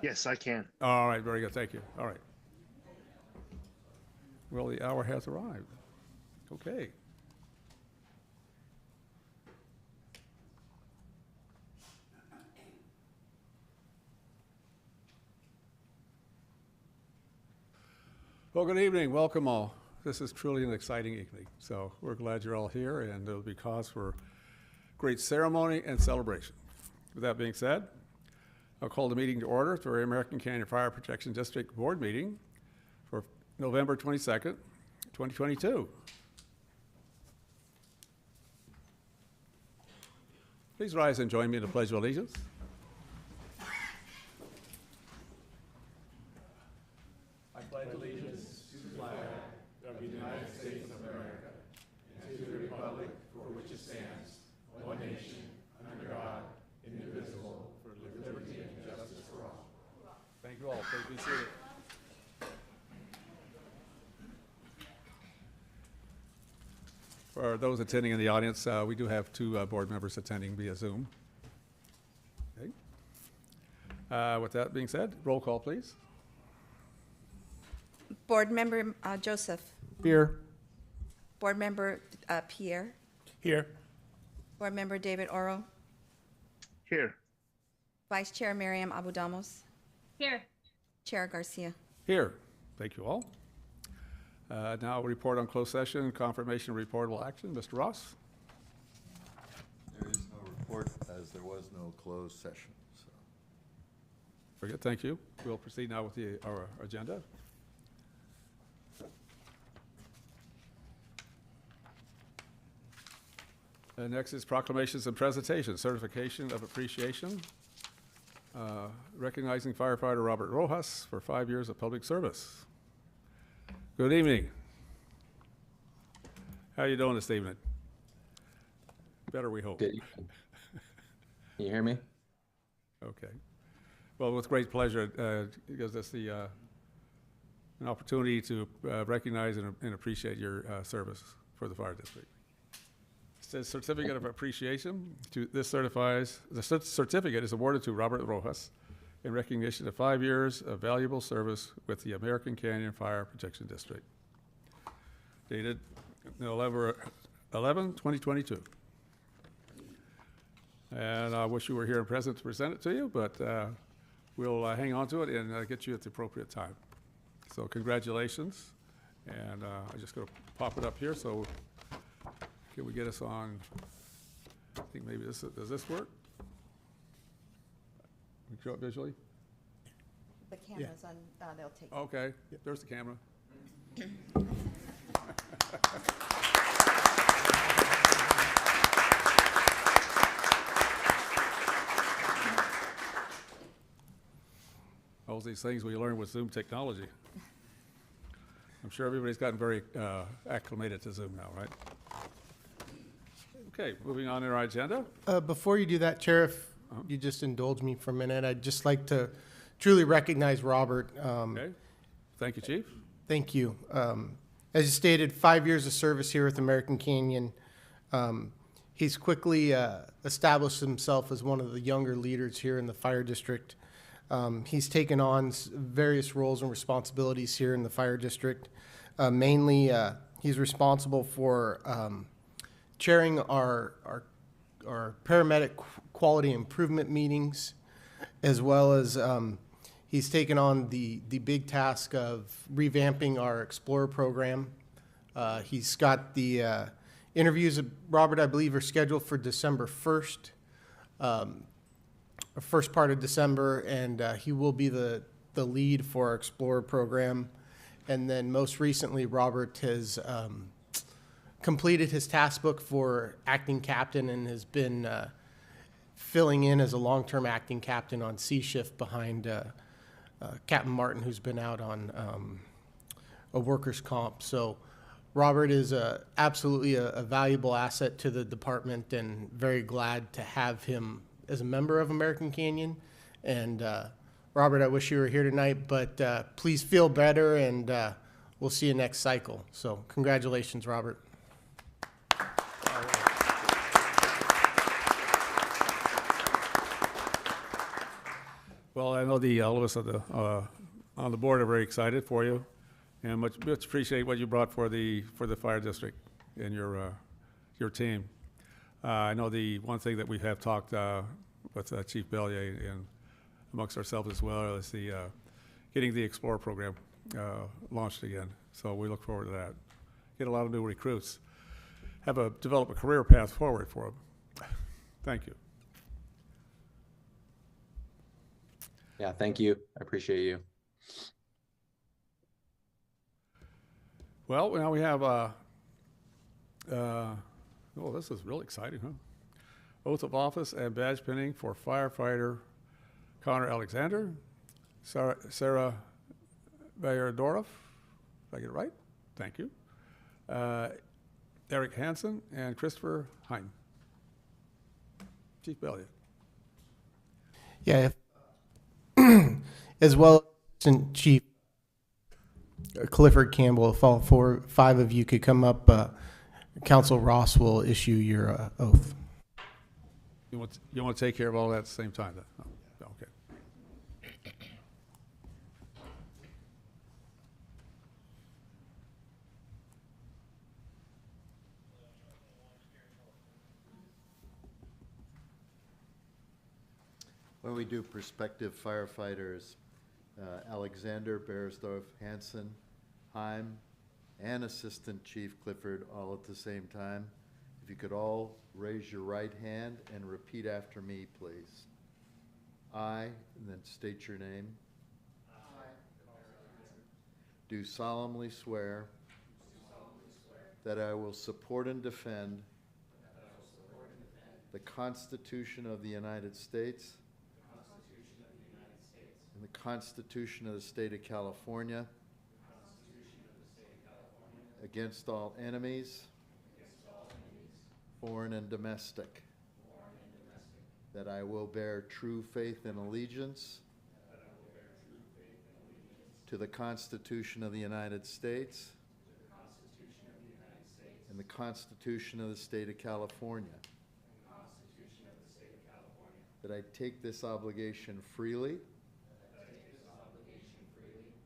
Yes, I can. All right, very good, thank you. All right. Well, the hour has arrived. Okay. Well, good evening, welcome all. This is truly an exciting evening, so we're glad you're all here, and it'll be cause for great ceremony and celebration. With that being said, I'll call the meeting to order for the American Canyon Fire Protection District Board meeting for November 22nd, 2022. Please rise and join me in the Pledge of Allegiance. I pledge allegiance to the flag of the United States of America and to the republic for which it stands, one nation, under God, indivisible, for liberty and justice for all. Thank you all. Please be seated. For those attending in the audience, we do have two board members attending via Zoom. Okay. With that being said, roll call, please. Board Member Joseph. Here. Board Member Pierre. Here. Board Member David Oro. Here. Vice Chair Miriam Abudamos. Here. Chair Garcia. Here. Thank you all. Now, report on closed session, confirmation of reportable action. Mr. Ross? There is no report as there was no closed session, so. Very good, thank you. We'll proceed now with our agenda. Next is proclamations and presentations, certification of appreciation, recognizing firefighter Robert Rojas for 5 years of public service. Good evening. How are you doing this evening? Better, we hope. Good. Can you hear me? Okay. Well, with great pleasure, it gives us an opportunity to recognize and appreciate your service for the fire district. It says certificate of appreciation. The certificate is awarded to Robert Rojas in recognition of 5 years of valuable service with the American Canyon Fire Protection District. Dated November 11, 2022. And I wish you were here and present to present it to you, but we'll hang on to it and get you at the appropriate time. So congratulations. And I'm just going to pop it up here. So can we get us on, I think maybe does this work? Can you show it visually? The camera's on, they'll take it. Okay, there's the camera. All these things we learn with Zoom technology. I'm sure everybody's gotten very acclimated to Zoom now, right? Okay, moving on in our agenda. Before you do that, Chair, if you just indulge me for a minute, I'd just like to truly recognize Robert. Okay, thank you, Chief. Thank you. As you stated, 5 years of service here with American Canyon. He's quickly established himself as one of the younger leaders here in the fire district. He's taken on various roles and responsibilities here in the fire district. Mainly, he's responsible for chairing our paramedic quality improvement meetings, as well as he's taken on the big task of revamping our Explorer program. He's got the interviews, Robert, I believe, are scheduled for December 1st, first part of December, and he will be the lead for our Explorer program. And then most recently, Robert has completed his task book for acting captain and has been filling in as a long-term acting captain on C shift behind Captain Martin, who's been out on a workers' comp. So Robert is absolutely a valuable asset to the department, and very glad to have him as a member of American Canyon. And Robert, I wish you were here tonight, but please feel better, and we'll see you next cycle. So congratulations, Robert. Well, I know all of us on the board are very excited for you, and much appreciate what you brought for the fire district and your team. I know the one thing that we have talked with Chief Bellier and amongst ourselves as well is the getting the Explorer program launched again. So we look forward to that. Get a lot of new recruits. Develop a career path forward for them. Thank you. Yeah, thank you. I appreciate you. Well, now we have, oh, this is really exciting, huh? Oath of office and badge pinning for firefighter Connor Alexander, Sarah Bayardorf, did I get it right? Thank you. Eric Hansen and Christopher Heim. Chief Bellier. Yeah, as well as Chief Clifford Campbell, if all five of you could come up, Council Ross will issue your oath. You want to take care of all that at the same time then? Oh, okay. When we do prospective firefighters, Alexander, Beresdorf, Hanson, Heim, and Assistant Chief Clifford all at the same time. If you could all raise your right hand and repeat after me, please. I, and then state your name. Do solemnly swear that I will support and defend the Constitution of the United States and the Constitution of the State of California against all enemies, foreign and domestic, that I will bear true faith and allegiance to the Constitution of the United States and the Constitution of the State of California, that I take this obligation freely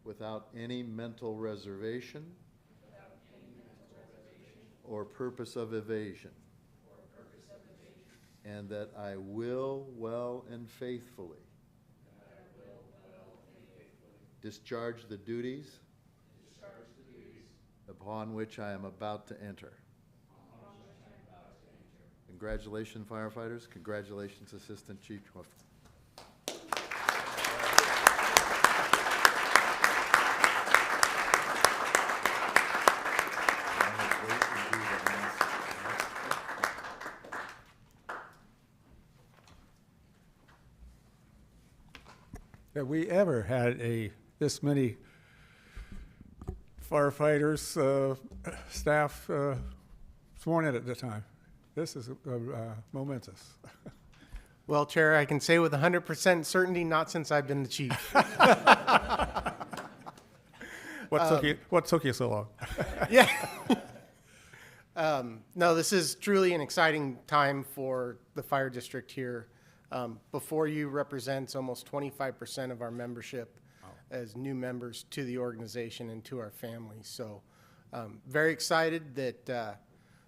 without any mental reservation or purpose of evasion, and that I will well and faithfully discharge the duties upon which I am about to enter. Congratulations, firefighters. Congratulations, Assistant Chief Clifford. Have we ever had this many firefighters, staff sworn in at the time? This is momentous. Well, Chair, I can say with 100% certainty, not since I've been the chief. What took you so long? Yeah. No, this is truly an exciting time for the fire district here. Before you represents almost 25% of our membership as new members to the organization and to our families. So very excited that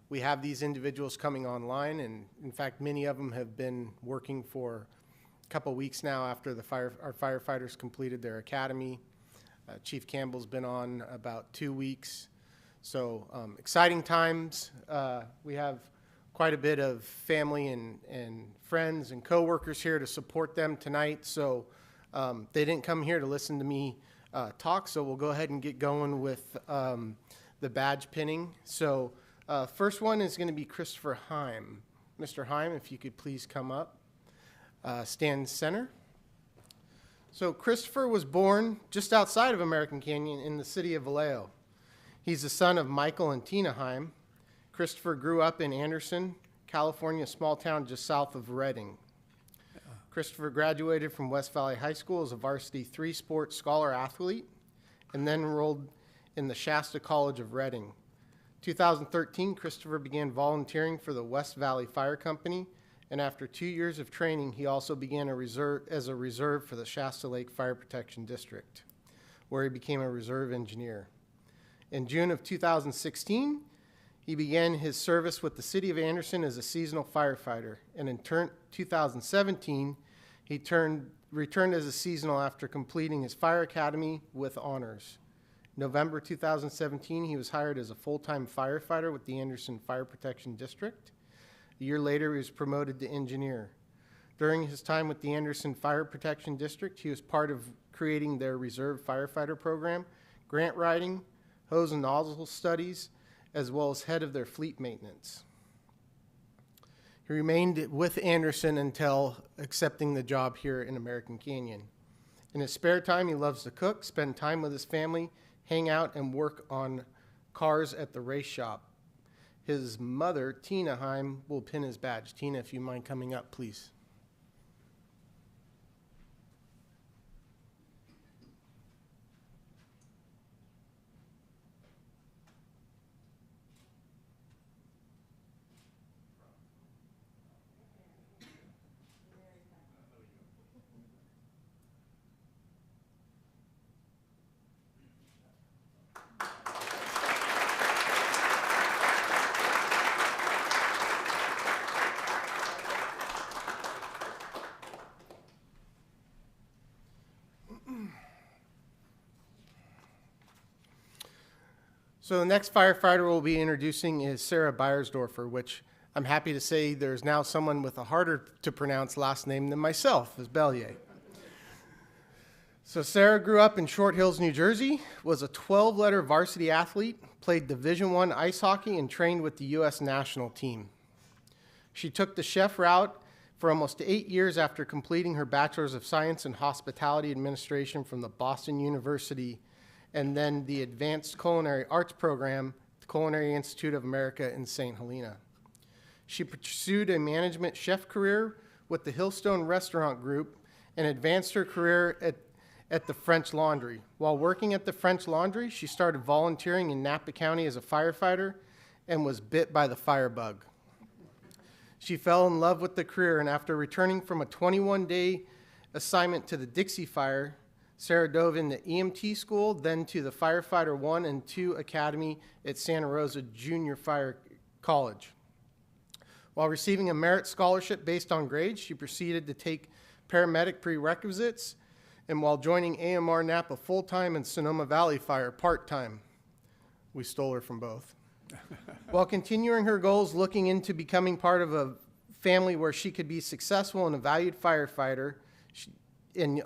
we have these individuals coming online, and in fact, many of them have been working for a couple weeks now after our firefighters completed their academy. Chief Campbell's been on about 2 weeks. So exciting times. We have quite a bit of family and friends and coworkers here to support them tonight. So they didn't come here to listen to me talk, so we'll go ahead and get going with the badge pinning. So first one is going to be Christopher Heim. Mr. Heim, if you could please come up. Stand center. So Christopher was born just outside of American Canyon in the city of Vallejo. He's the son of Michael and Tina Heim. Christopher grew up in Anderson, California, a small town just south of Redding. Christopher graduated from West Valley High School as a varsity 3-sport scholar athlete and then enrolled in the Shasta College of Redding. 2013, Christopher began volunteering for the West Valley Fire Company And after 2 years of training, he also began as a reserve for the Shasta Lake Fire Protection District, where he became a reserve engineer. In June of 2016, he began his service with the City of Anderson as a seasonal firefighter, and in 2017, he returned as a seasonal after completing his fire academy with honors. November 2017, he was hired as a full-time firefighter with the Anderson Fire Protection District. A year later, he was promoted to engineer. During his time with the Anderson Fire Protection District, he was part of creating their reserve firefighter program, grant writing, hose and nozzle studies, as well as head of their fleet maintenance. He remained with Anderson until accepting the job here in American Canyon. In his spare time, he loves to cook, spend time with his family, hang out, and work on cars at the race shop. His mother, Tina Heim, will pin his badge. Tina, if you mind coming up, please. So the next firefighter we'll be introducing is Sarah Beiersdorfer, which I'm happy to say there's now someone with a harder to pronounce last name than myself, is Bellier. So Sarah grew up in Short Hills, New Jersey, was a 12-letter varsity athlete, played Division I ice hockey, and trained with the U.S. national team. She took the chef route for almost 8 years after completing her Bachelor's of Science in Hospitality Administration from the Boston University, and then the Advanced Culinary Arts program, the Culinary Institute of America in St. Helena. She pursued a management chef career with the Hillstone Restaurant Group and advanced her career at the French Laundry. While working at the French Laundry, she started volunteering in Napa County as a firefighter and was bit by the firebug. She fell in love with the career, and after returning from a 21-day assignment to the Dixie Fire, Sarah dove into EMT school, then to the Firefighter 1 and 2 Academy at Santa Rosa Junior Fire College. While receiving a merit scholarship based on grades, she proceeded to take paramedic prerequisites, and while joining AMR Napa full-time and Sonoma Valley Fire part-time. We stole her from both. While continuing her goals, looking into becoming part of a family where she could be successful and a valued firefighter, and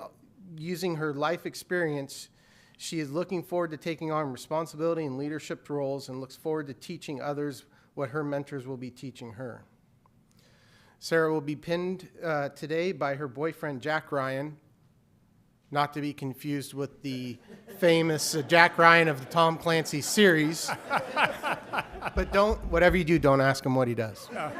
using her life experience, she is looking forward to taking on responsibility and leadership roles and looks forward to teaching others what her mentors will be teaching her. Sarah will be pinned today by her boyfriend, Jack Ryan, not to be confused with the famous Jack Ryan of the Tom Clancy series. But whatever you do, don't ask him what he does. Yeah.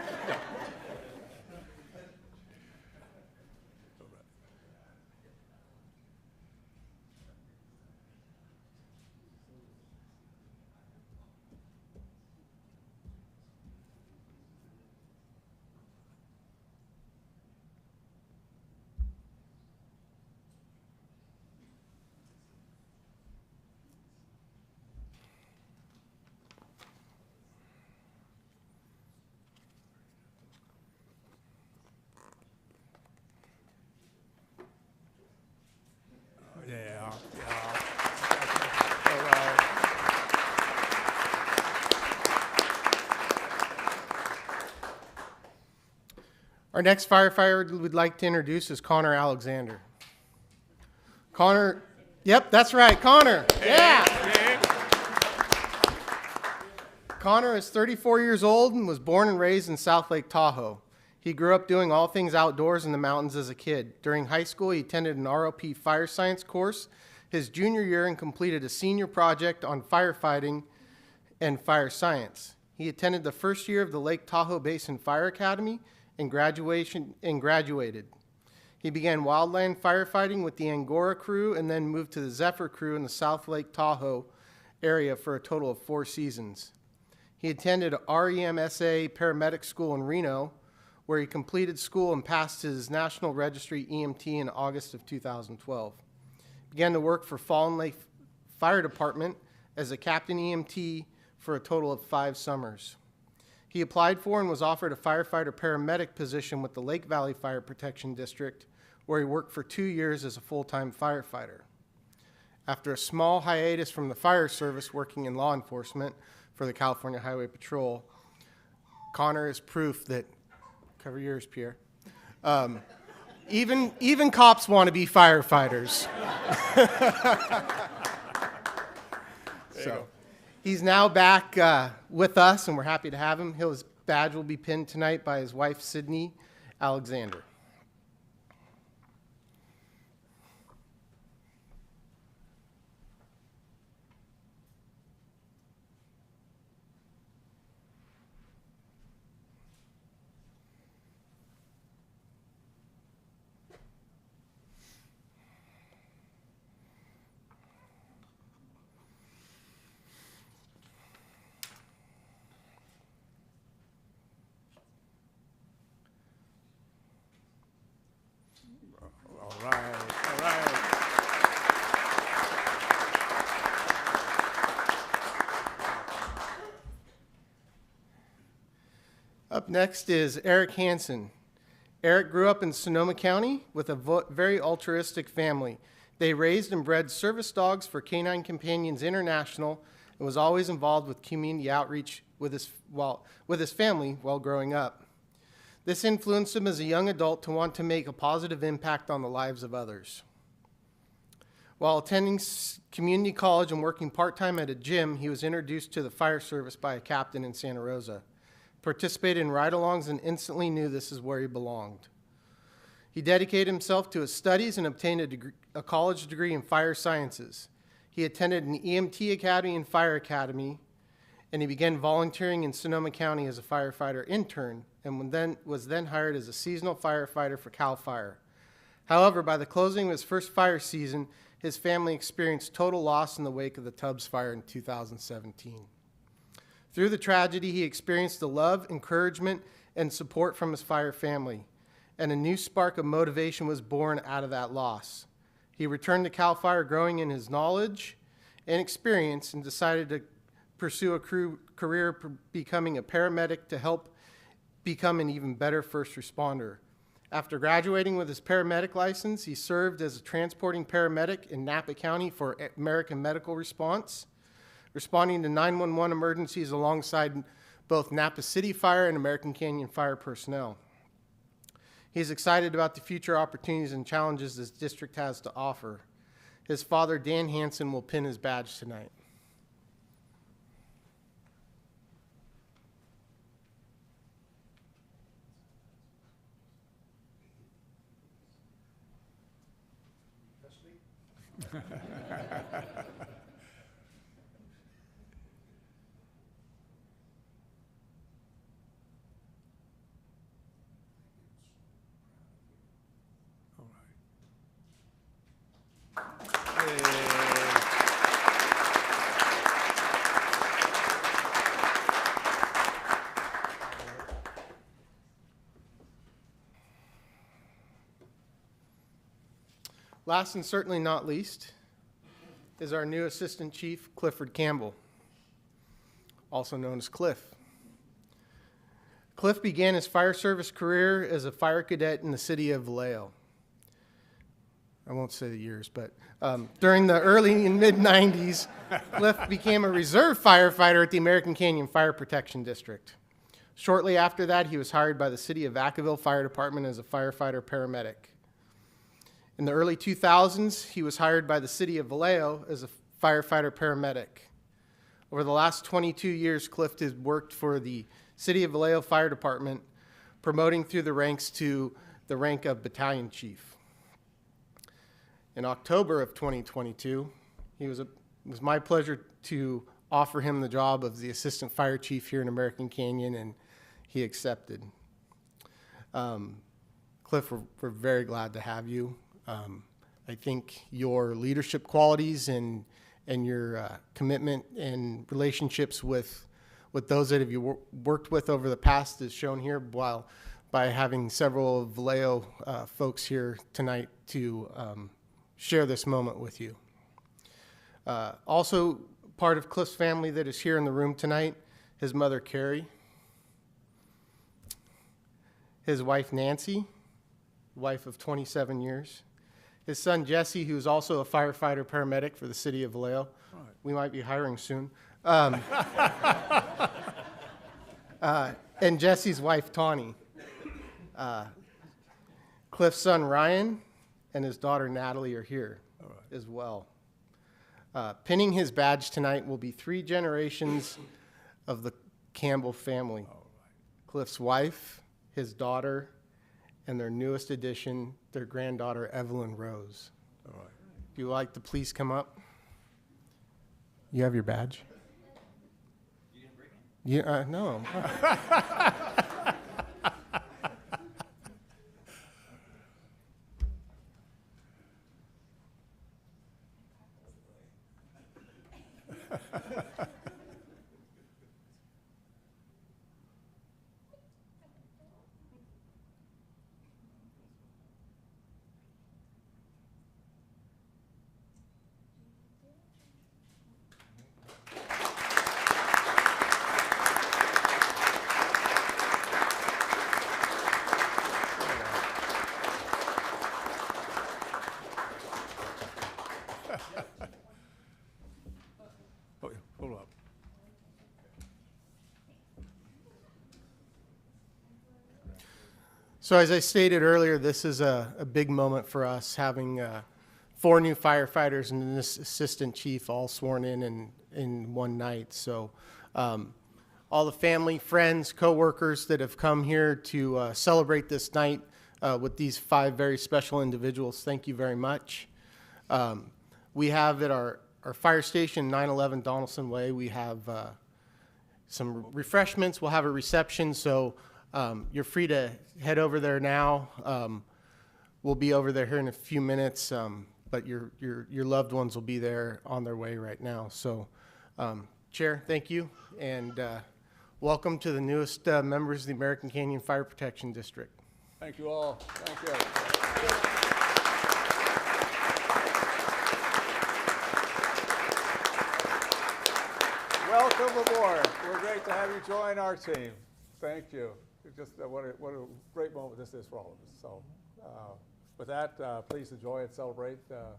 Our next firefighter we'd like to introduce is Connor Alexander. Connor, yep, that's right, Connor. Yeah. Connor is 34 years old and was born and raised in South Lake Tahoe. He grew up doing all things outdoors in the mountains as a kid. During high school, he attended an ROP fire science course his junior year and completed a senior project on firefighting and fire science. He attended the first year of the Lake Tahoe Basin Fire Academy and graduated. He began wildland firefighting with the Angora crew and then moved to the Zephyr crew in the South Lake Tahoe area for a total of 4 seasons. He attended REMSA paramedic school in Reno, where he completed school and passed his National Registry EMT in August of 2012. Began to work for Fallen Lake Fire Department as a captain EMT for a total of 5 summers. He applied for and was offered a firefighter paramedic position with the Lake Valley Fire Protection District, where he worked for 2 years as a full-time firefighter. After a small hiatus from the fire service working in law enforcement for the California Highway Patrol, Connor is proof that, cover yours, Pierre, even cops want to be firefighters. So he's now back with us, and we're happy to have him. His badge will be pinned tonight by his wife, Sydney Alexander. All right, all right. Up next is Eric Hansen. Eric grew up in Sonoma County with a very altruistic family. They raised and bred service dogs for Canine Companions International and was always involved with community outreach with his family while growing up. This influenced him as a young adult to want to make a positive impact on the lives of others. While attending community college and working part-time at a gym, he was introduced to the fire service by a captain in Santa Rosa. Participated in ride-alongs and instantly knew this is where he belonged. He dedicated himself to his studies and obtained a college degree in fire sciences. He attended an EMT academy and fire academy, and he began volunteering in Sonoma County as a firefighter intern, and was then hired as a seasonal firefighter for CAL FIRE. However, by the closing of his first fire season, his family experienced total loss in the wake of the Tubbs fire in 2017. Through the tragedy, he experienced the love, encouragement, and support from his fire family, and a new spark of motivation was born out of that loss. He returned to CAL FIRE growing in his knowledge and experience and decided to pursue a career becoming a paramedic to help become an even better first responder. After graduating with his paramedic license, he served as a transporting paramedic in Napa County for American Medical Response, responding to 911 emergencies alongside both Napa City Fire and American Canyon Fire personnel. He's excited about the future opportunities and challenges this district has to offer. His father, Dan Hansen, will pin his badge tonight. Last and certainly not least is our new Assistant Chief, Clifford Campbell, also known as Cliff. Cliff began his fire service career as a fire cadet in the city of Vallejo. I won't say the years, but during the early and mid-90s, Cliff became a reserve firefighter at the American Canyon Fire Protection District. Shortly after that, he was hired by the city of Vacaville Fire Department as a firefighter paramedic. In the early 2000s, he was hired by the city of Vallejo as a firefighter paramedic. Over the last 22 years, Cliff has worked for the city of Vallejo Fire Department, promoting through the ranks to the rank of battalion chief. In October of 2022, it was my pleasure to offer him the job of the assistant fire chief here in American Canyon, and he accepted. Cliff, we're very glad to have you. I think your leadership qualities and your commitment and relationships with those that have you worked with over the past is shown here, while by having several Vallejo folks here tonight to share this moment with you. Also, part of Cliff's family that is here in the room tonight, his mother Carrie, his wife Nancy, wife of 27 years, his son Jesse, who's also a firefighter paramedic for the city of Vallejo. We might be hiring soon. And Jesse's wife Tawny. Cliff's son Ryan and his daughter Natalie are here as well. Pinning his badge tonight will be 3 generations of the Campbell family. Cliff's wife, his daughter, and their newest addition, their granddaughter Evelyn Rose. All right. If you would like to please come up. You have your badge? You didn't bring it? Yeah, no. Oh, yeah, hold up. So as I stated earlier, this is a big moment for us, having 4 new firefighters and an assistant chief all sworn in one night. So all the family, friends, coworkers that have come here to celebrate this night with these 5 very special individuals, thank you very much. We have at our fire station, 911 Donaldson Way, we have some refreshments. We'll have a reception, so you're free to head over there now. We'll be over there here in a few minutes, but your loved ones will be there on their way right now. So, Chair, thank you, and welcome to the newest members of the American Canyon Fire Protection District. Thank you all. Thank you. Welcome aboard. We're great to have you join our team. Thank you. It's just what a great moment this is for all of us. So with that, please enjoy and celebrate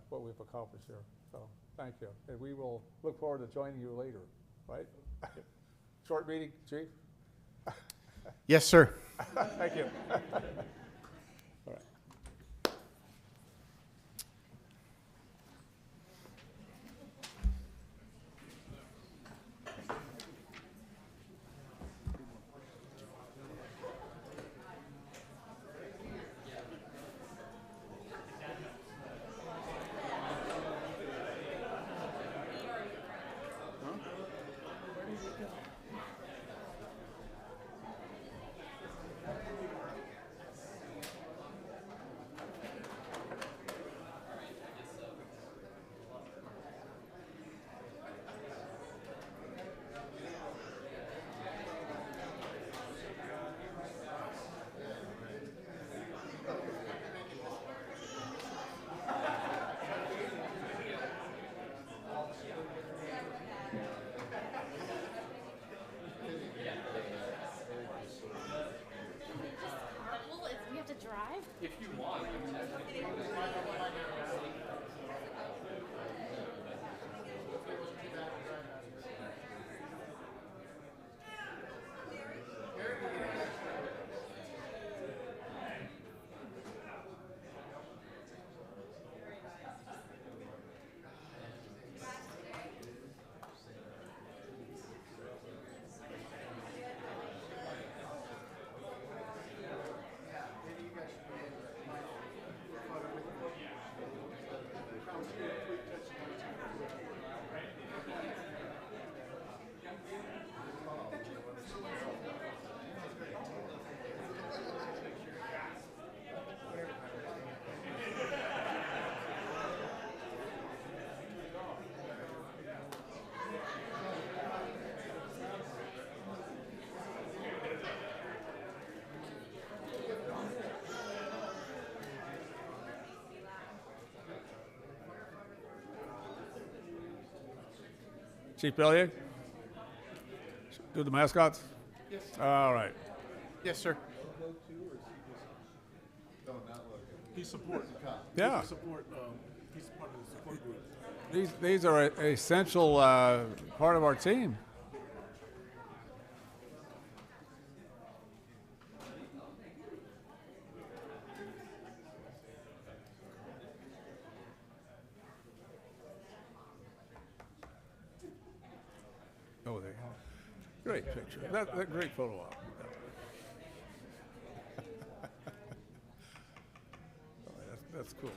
what we've accomplished here. So thank you. And we will look forward to joining you later, right? Short meeting, Chief? Yes, sir. Thank you. All right. Chief Bellier? Do the mascots? Yes. All right. Yes, sir. He support. Yeah. He's support. He's part of the support group. These are an essential part of our team. Oh, there you go. Great picture. That great photo op. Oh, that's cool.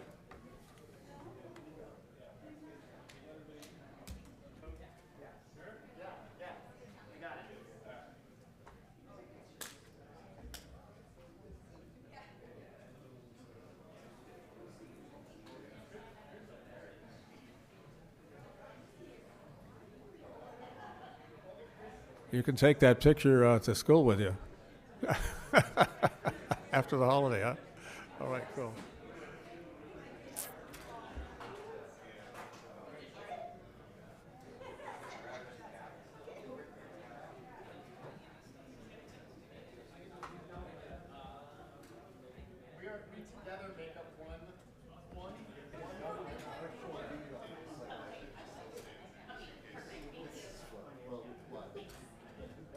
You can take that picture to school with you after the holiday, huh? All right, cool.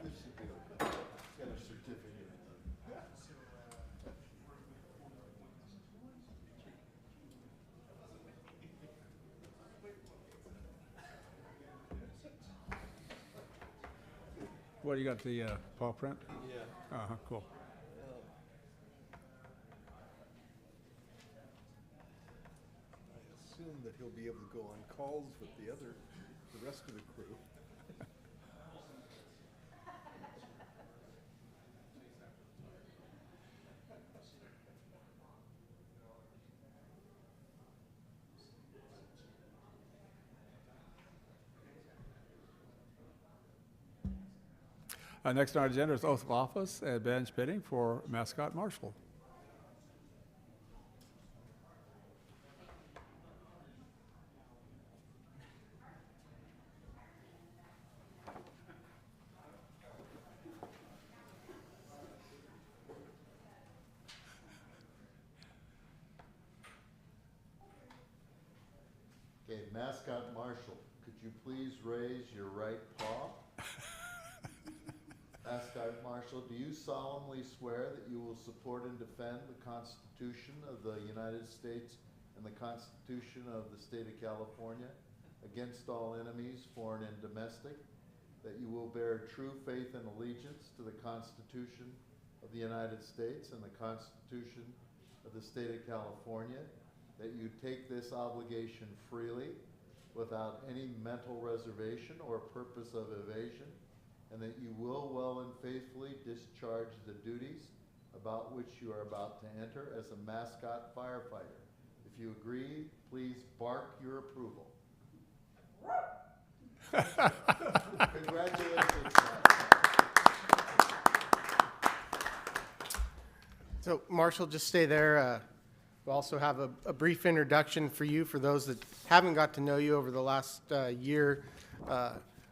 This should be okay. Get a certificate. What, you got the paw print? Yeah. Uh-huh, cool. I assume that he'll be able to go on calls with the rest of the crew. Next on our agenda is oath of office and bench pitting for mascot Marshall. Okay, mascot Marshall, could you please raise your right paw? Mascot Marshall, do you solemnly swear that you will support and defend the Constitution of the United States and the Constitution of the State of California against all enemies, foreign and domestic, that you will bear true faith and allegiance to the Constitution of the United States and the Constitution of the State of California, that you take this obligation freely without any mental reservation or purpose of evasion, and that you will well and faithfully discharge the duties about which you are about to enter as a mascot firefighter. If you agree, please bark your approval. Congratulations, So Marshall, just stay there. We'll also have a brief introduction for you, for those that haven't got to know you over the last year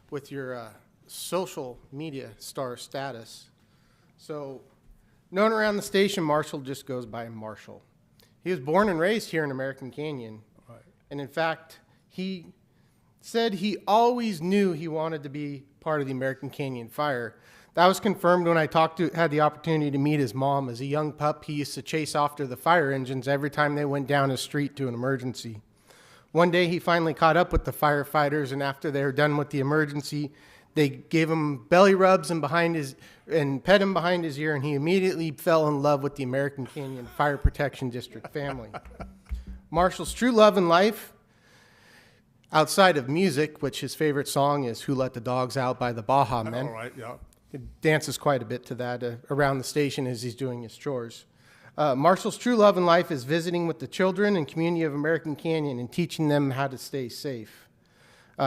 with your social media star status. So, known around the station, Marshall just goes by Marshall. He was born and raised here in American Canyon. Right. And in fact, he said he always knew he wanted to be part of the American Canyon Fire. That was confirmed when I had the opportunity to meet his mom. As a young pup, he used to chase after the fire engines every time they went down a street to an emergency. One day, he finally caught up with the firefighters, and after they were done with the emergency, they gave him belly rubs and pet him behind his ear, and he immediately fell in love with the American Canyon Fire Protection District family. Marshall's true love in life, outside of music, which his favorite song is "Who Let the Dogs Out" by the Baja Men. All right, yeah. He dances quite a bit to that around the station as he's doing his chores. Marshall's true love in life is visiting with the children and community of American Canyon and teaching them how to stay safe.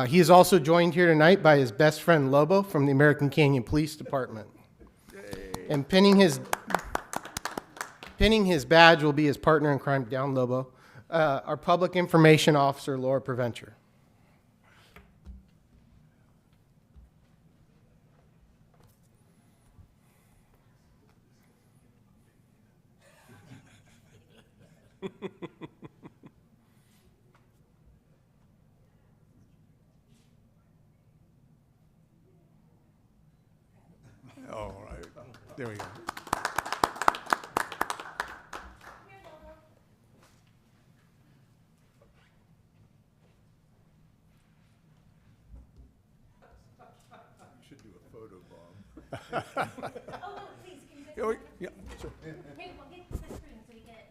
He is also joined here tonight by his best friend Lobo from the American Canyon Police Department. And pinning his badge will be his partner in crime, Down Lobo, our public information officer, Laura Preventer. All right, there we go. You should do a photo bomb. Oh, no, please, can you Yeah, guys? yeah, sure. Hey, well, get this screen so we get,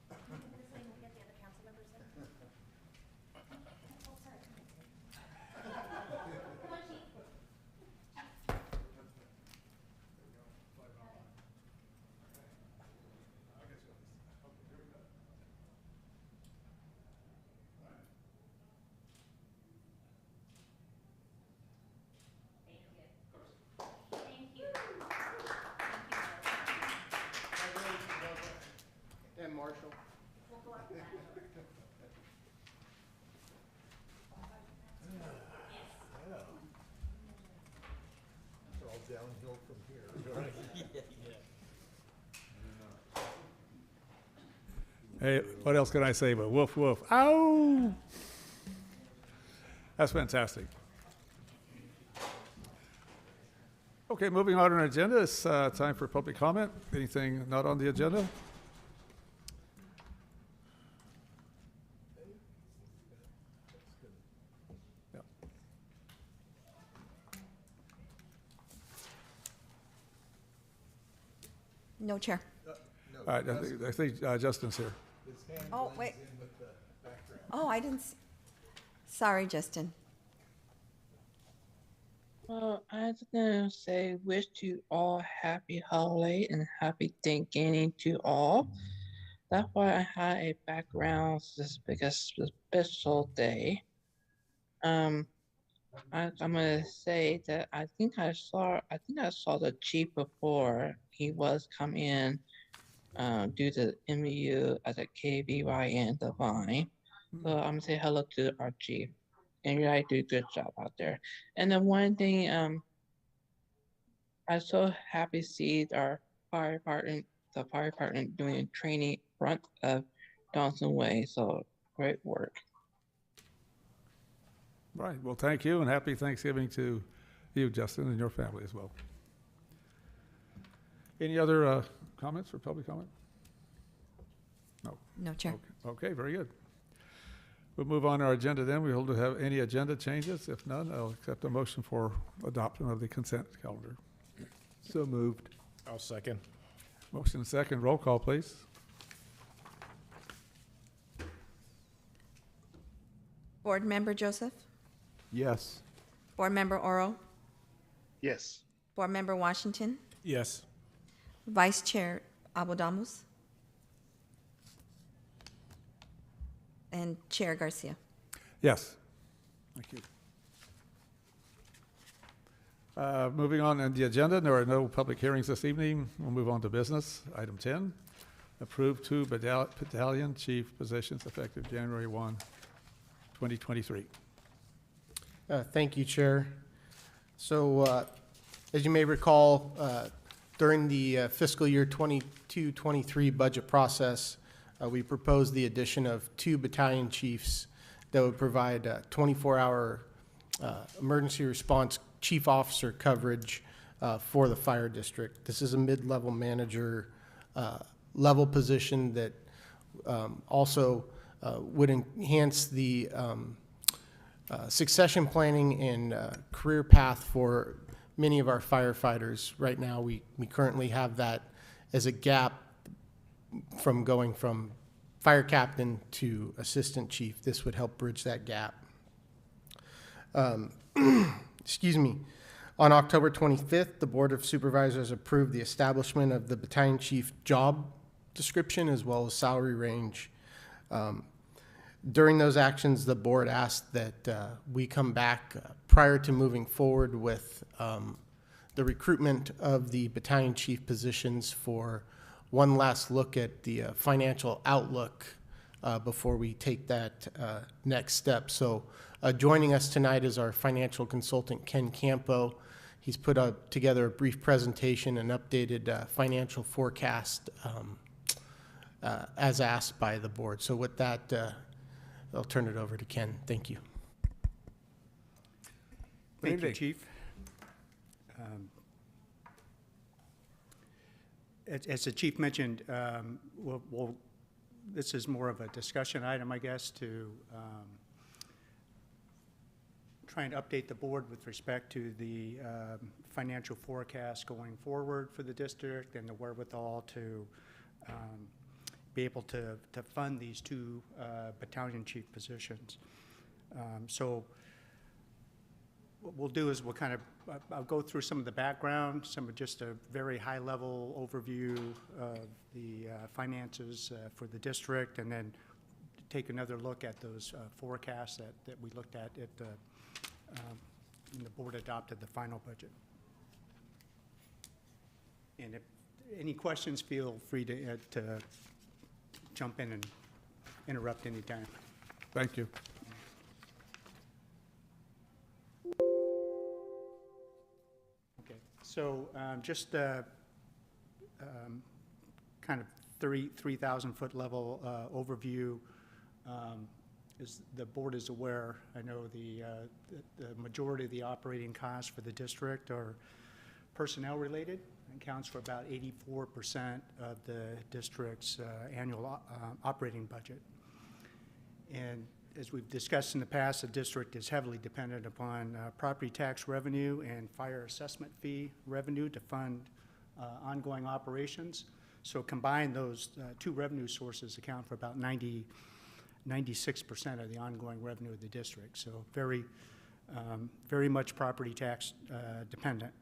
this way we'll get the other council members in. Oh, sorry. Come on, chief. Thank you. And Marshall. We'll go after that. It's all downhill from here. Hey, what else can I say but woof, woof? Ow! That's fantastic. Okay, moving on to our agenda, it's time for public comment. Anything not on the agenda? Yeah. No, Chair. All right, I think Justin's here. Oh, wait. Oh, I didn't, sorry, Justin. Well, I was gonna say wish you all happy holiday and happy Thanksgiving to all. That's why I had a background this because it's a special day. I'm gonna say that I think I saw the chief before he was come in due to MU at the KBYN Divine. So I'm gonna say hello to our chief. And you guys do a good job out there. And then one thing, I'm so happy to see our fire department doing a training in front of Johnson Way. So great work. Right, well, thank you, and happy Thanksgiving to you, Justin, and your family as well. Any other comments or public comment? No. No, Chair. Okay, very good. We'll move on to our agenda then. We hope to have any agenda changes. If none, I'll accept a motion for adoption of the consent calendar. So moved. I'll second. Motion and second. Roll call, please. Board Member Joseph? Yes. Board Member Oro? Yes. Board Member Washington? Yes. Vice Chair Aboudamos? And Chair Garcia. Yes. Thank you. Moving on in the agenda, there are no public hearings this evening. We'll move on to business. Item 10, approve 2 battalion chief positions effective January 1, 2023. Thank you, Chair. So, as you may recall, during the fiscal year 22-23 budget process, we proposed the addition of 2 battalion chiefs that would provide 24-hour emergency response chief officer coverage for the fire district. This is a mid-level manager level position that also would enhance the succession planning and career path for many of our firefighters. Right now, we currently have that as a gap from going from fire captain to assistant chief. This would help bridge that gap. Excuse me. On October 25th, the Board of Supervisors approved the establishment of the battalion chief job description as well as salary range. During those actions, the board asked that we come back prior to moving forward with the recruitment of the battalion chief positions for one last look at the financial outlook before we take that next step. So joining us tonight is our financial consultant, Ken Campo. He's put together a brief presentation and updated financial forecast as asked by the board. So with that, I'll turn it over to Ken. Thank you. Good Thank you, evening. Chief. As the chief mentioned, this is more of a discussion item, I guess, to try and update the board with respect to the financial forecast going forward for the district and the wherewithal to be able to fund these two battalion chief positions. So what we'll do is I'll go through some of the background, some of just a very high-level overview of the finances for the district, and then take another look at those forecasts that we looked at when the board adopted the final budget. And if any questions, feel free to jump in and interrupt anytime. Thank you. So just kind of 3,000-foot level overview. As the board is aware, I know the majority of the operating costs for the district are personnel related. It accounts for about 84% of the district's annual operating budget. And as we've discussed in the past, the district is heavily dependent upon property tax revenue and fire assessment fee revenue to fund ongoing operations. So combined, those two revenue sources account for about 96% of the ongoing revenue of the district. So very much property tax dependent.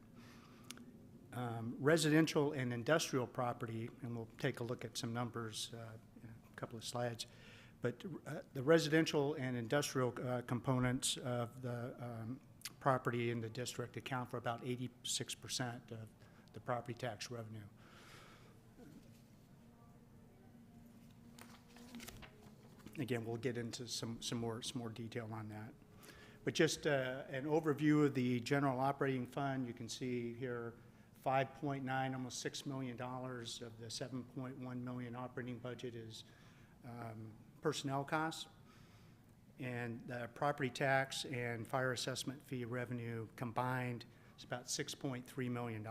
Residential and industrial property, and we'll take a look at some numbers in a couple of slides. But the residential and industrial components of the property in the district account for about 86% of the property tax revenue. Again, we'll get into some more detail on that. But just an overview of the general operating fund. You can see here $5.9, almost $6 million of the $7.1 million operating budget is personnel costs, and the property tax and fire assessment fee revenue combined is about $6.3 million.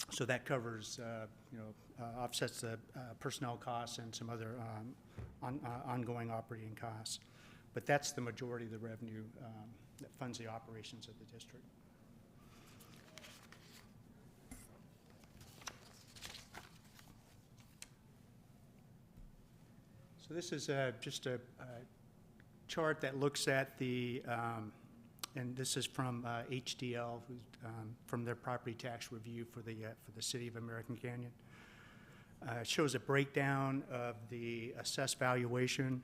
So that covers, offsets the personnel costs and some other ongoing operating costs. But that's the majority of the revenue that funds the operations of the district. So this is just a chart that looks at the, and this is from HDL, from their property tax review for the city of American Canyon. It shows a breakdown of the assessed valuation.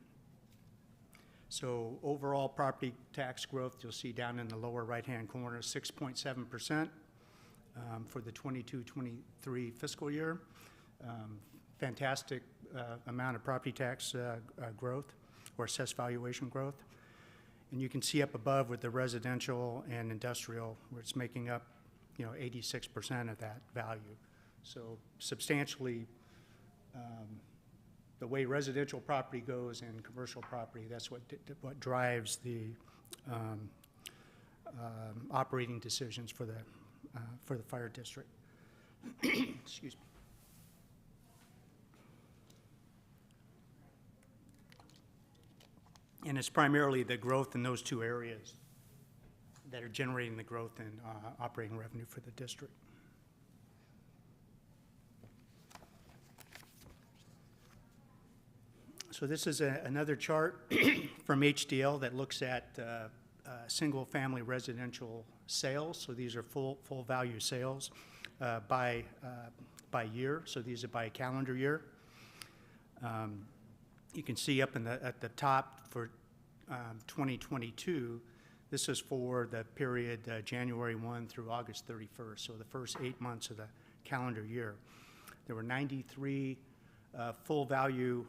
So overall property tax growth, you'll see down in the lower right-hand corner, 6.7% for the 22-23 fiscal year. Fantastic amount of property tax growth or assessed valuation growth. And you can see up above with the residential and industrial, where it's making up, 86% of that value. So substantially, the way residential property goes and commercial property, that's what drives the operating decisions for the fire district. Excuse me. And it's primarily the growth in those two areas that are generating the growth in operating revenue for the district. So this is another chart from HDL that looks at single-family residential sales. So these are full value sales by year. So these are by calendar year. You can see up at the top for 2022, this is for the period January 1 through August 31st, so the first 8 months of the calendar year. There were 93 full value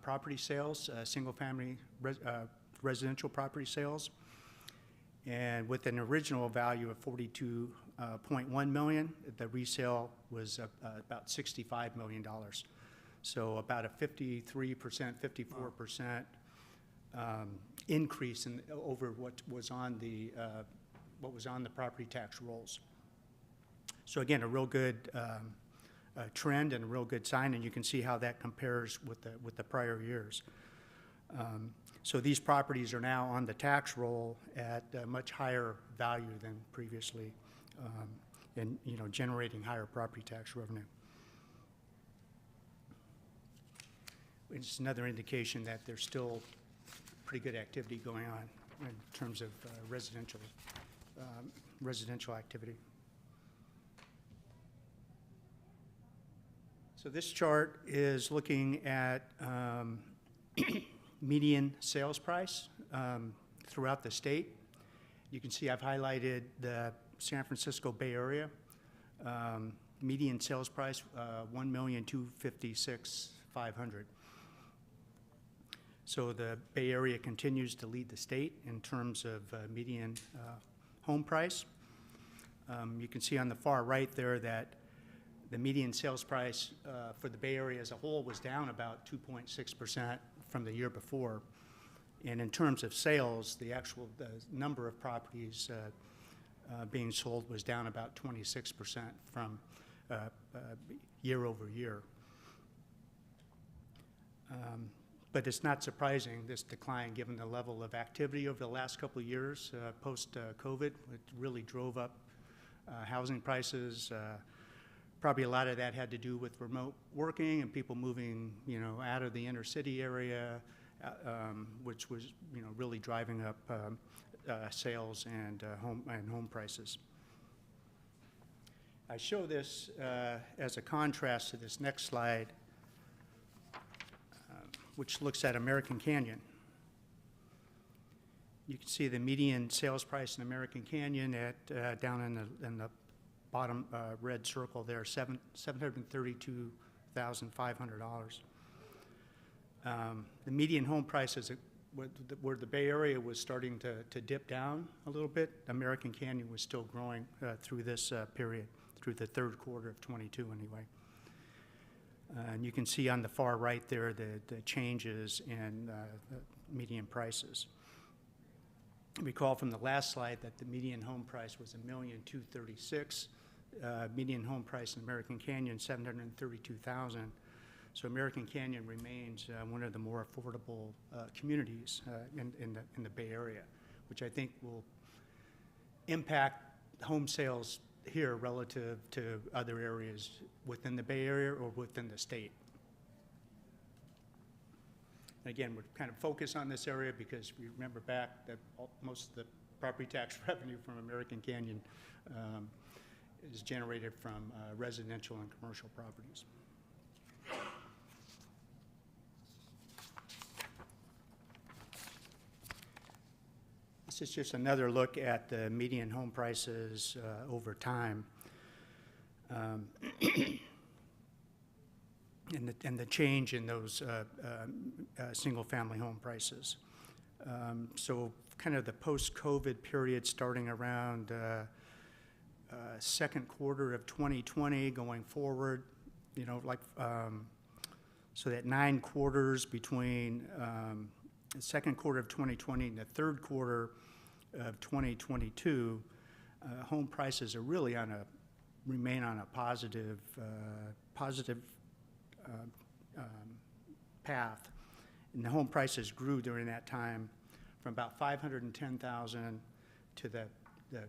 property sales, single-family residential property sales, and with an original value of $42.1 million, the resale was about $65 million. So about a 53%, 54% increase in, over what was on the property tax rolls. So again, a real good trend and a real good sign, and you can see how that compares with the prior years. So these properties are now on the tax roll at a much higher value than previously, and generating higher property tax revenue. It's another indication that there's still pretty good activity going on in terms of residential activity. So this chart is looking at median sales price throughout the state. You can see I've highlighted the San Francisco Bay Area. Median sales price, $1,256,500. So the Bay Area continues to lead the state in terms of median home price. You can see on the far right there that the median sales price for the Bay Area as a whole was down about 2.6% from the year before. And in terms of sales, the number of properties being sold was down about 26% from year over year. But it's not surprising, this decline, given the level of activity over the last couple of years post-COVID. It really drove up housing prices. Probably a lot of that had to do with remote working and people moving, out of the inner city area, which was, really driving up sales and home prices. I show this as a contrast to this next slide, which looks at American Canyon. You can see the median sales price in American Canyon at down in the bottom red circle there, $732,500. The median home prices where the Bay Area was starting to dip down a little bit, American Canyon was still growing through this period, through the third quarter of 22 anyway. And you can see on the far right there the changes in the median prices. Recall from the last slide that the median home price was $1,236,000. Median home price in American Canyon, $732,000. So American Canyon remains one of the more affordable communities in the Bay Area, which I think will impact home sales here relative to other areas within the Bay Area or within the state. And again, we're kind of focused on this area because we remember back that most of the property tax revenue from American Canyon is generated from residential and commercial properties. This is just another look at the median home prices over time. And the change in those single-family home prices. So kind of the post-COVID period starting around second quarter of 2020 going forward, so that 9 quarters between the second quarter of 2020 and the third quarter of 2022, home prices are really remain on a positive path. And the home prices grew during that time from about $510,000 to the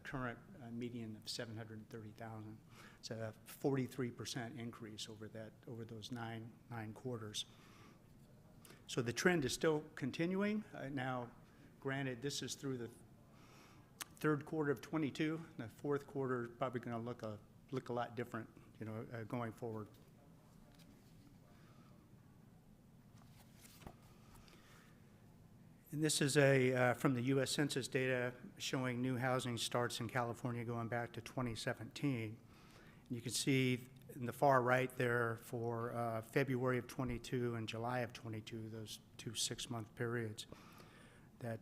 current median of $730,000. It's a 43% increase over those nine quarters. So the trend is still continuing. Now, granted, this is through the third quarter of 22. The fourth quarter is probably going to look a lot different, going forward. And this is from the U.S. Census data showing new housing starts in California going back to 2017. And you can see in the far right there for February of 22 and July of 22, those 2 6-month periods, that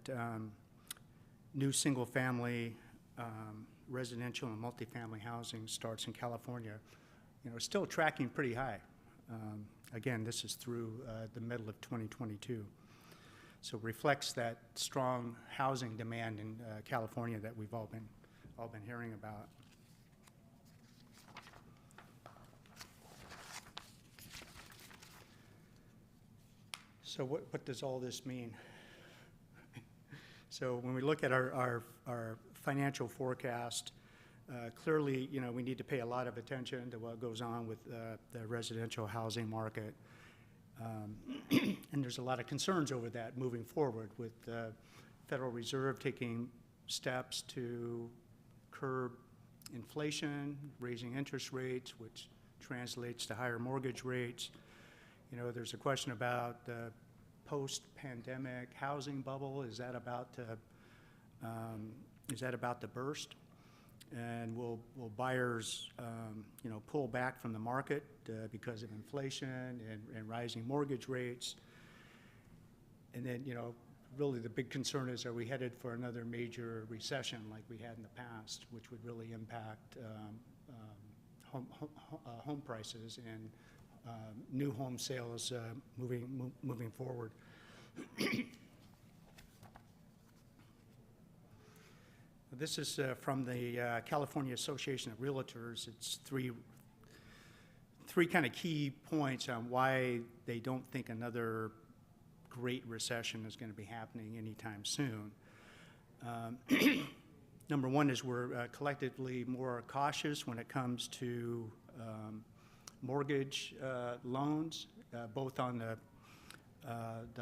new single-family residential and multifamily housing starts in California, still tracking pretty high. Again, this is through the middle of 2022. So reflects that strong housing demand in California that we've all been hearing about. So what does all this mean? So when we look at our financial forecast, clearly, you know, we need to pay a lot of attention to what goes on with the residential housing market. And there's a lot of concerns over that moving forward with the Federal Reserve taking steps to curb inflation, raising interest rates, which translates to higher mortgage rates. You know, there's a question about the post-pandemic housing bubble. Is that about to burst? And will buyers, you know, pull back from the market because of inflation and rising mortgage rates? And then, you know, really the big concern is, are we headed for another major recession like we had in the past, which would really impact home prices and new home sales moving forward. This is from the California Association of Realtors. It's three kind of key points on why they don't think another great recession is going to be happening anytime soon. Number one is we're collectively more cautious when it comes to mortgage loans, both on the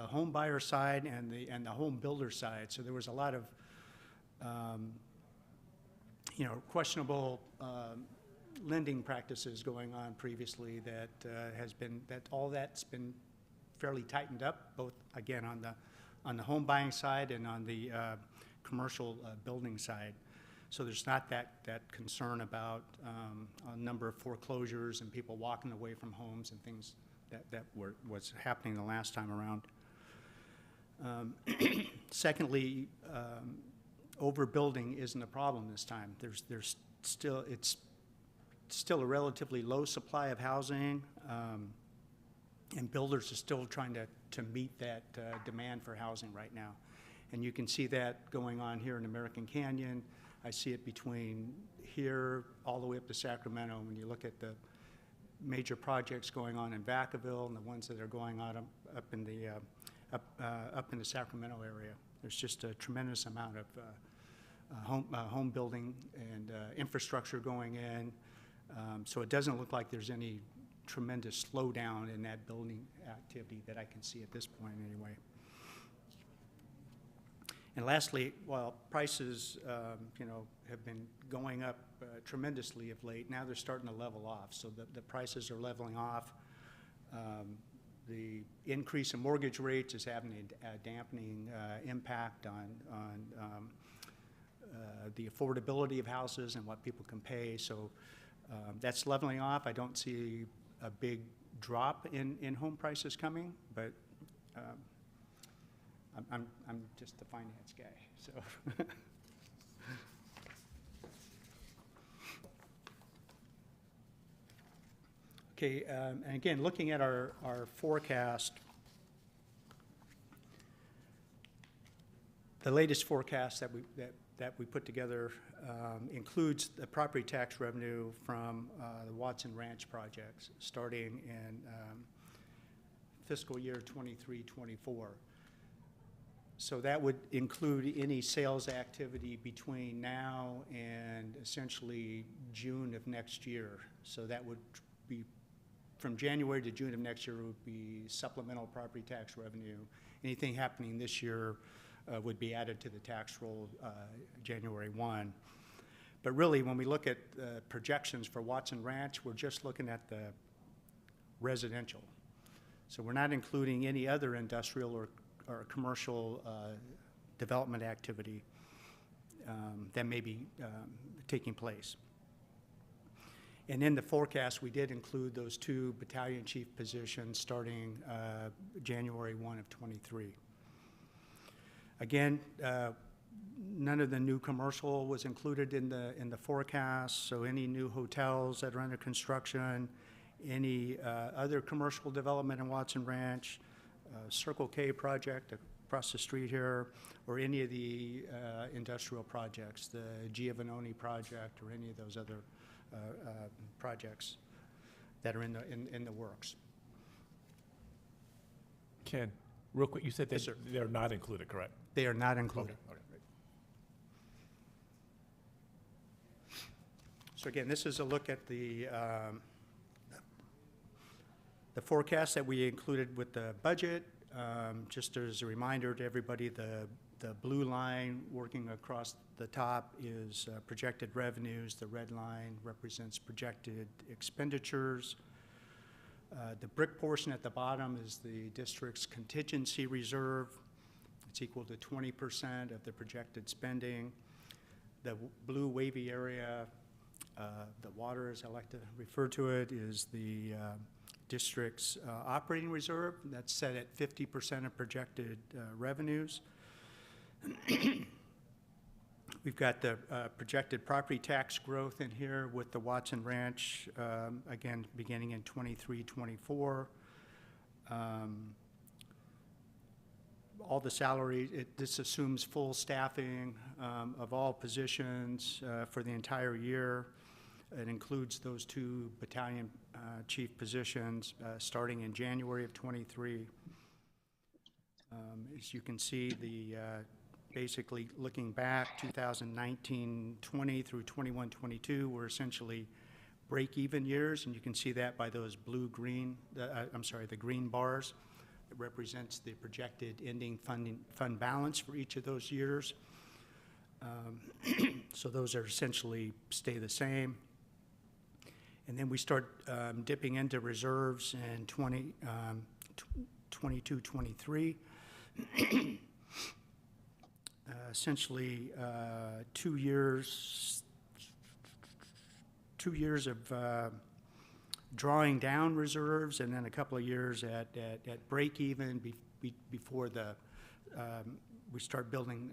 home buyer side and the home builder side. So there was a lot of you know, questionable lending practices going on previously that all that's been fairly tightened up, both again on the home buying side and on the commercial building side. So there's not that concern about a number of foreclosures and people walking away from homes and things that was happening the last time around. Secondly, overbuilding isn't a problem this time. It's still a relatively low supply of housing, and builders are still trying to meet that demand for housing right now. And you can see that going on here in American Canyon. I see it between here all the way up to Sacramento. When you look at the major projects going on in Vacaville and the ones that are going on up in the Sacramento area, there's just a tremendous amount of home building and infrastructure going in. So it doesn't look like there's any tremendous slowdown in that building activity that I can see at this point anyway. And lastly, while prices, you know, have been going up tremendously of late, now they're starting to level off. So the prices are leveling off. The increase in mortgage rates is having a dampening impact on the affordability of houses and what people can pay. So that's leveling off. I don't see a big drop in home prices coming, but I'm just the finance guy, so. Okay, and again, looking at our forecast, the latest forecast that we put together includes the property tax revenue from the Watson Ranch projects starting in fiscal year 23-24. So that would include any sales activity between now and essentially June of next year. So that would be from January to June of next year would be supplemental property tax revenue. Anything happening this year would be added to the tax roll January 1. But really, when we look at projections for Watson Ranch, we're just looking at the residential. So we're not including any other industrial or commercial development activity that may be taking place. And in the forecast, we did include those 2 battalion chief positions starting January 1 of 23. Again, none of the new commercial was included in the forecast, so any new hotels that are under construction, any other commercial development in Watson Ranch, Circle K project across the street here, or any of the industrial projects, the Giovanoni project, or any of those other projects that are in the works. Ken, real quick, you said that Yes, sir. they're not included, correct? They are not included. Okay. So again, this is a look at the forecast that we included with the budget. Just as a reminder to everybody, the blue line working across the top is projected revenues. The red line represents projected expenditures. The brick portion at the bottom is the district's contingency reserve. It's equal to 20% of the projected spending. The blue wavy area, the water, as I like to refer to it, is the district's operating reserve. That's set at 50% of projected revenues. We've got the projected property tax growth in here with the Watson Ranch, again, beginning in 23-24. All the salary, this assumes full staffing of all positions for the entire year. It includes those 2 battalion chief positions starting in January of 23. As you can see, basically looking back 2019-20 through 21-22 were essentially break-even years, and you can see that by those the green bars. It represents the projected ending fund balance for each of those years. So those are essentially stay the same. And then we start dipping into reserves in 22-23. Essentially 2 years of drawing down reserves, and then a couple of years at break even before we start building,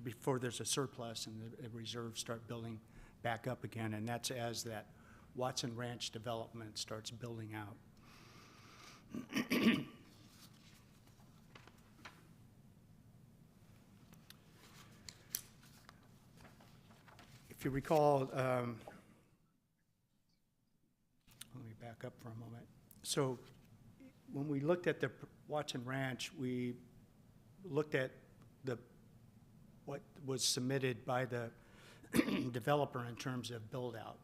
before there's a surplus and the reserves start building back up again, and that's as that Watson Ranch development starts building out. If you recall, let me back up for a moment. So when we looked at the Watson Ranch, we looked at what was submitted by the developer in terms of build out.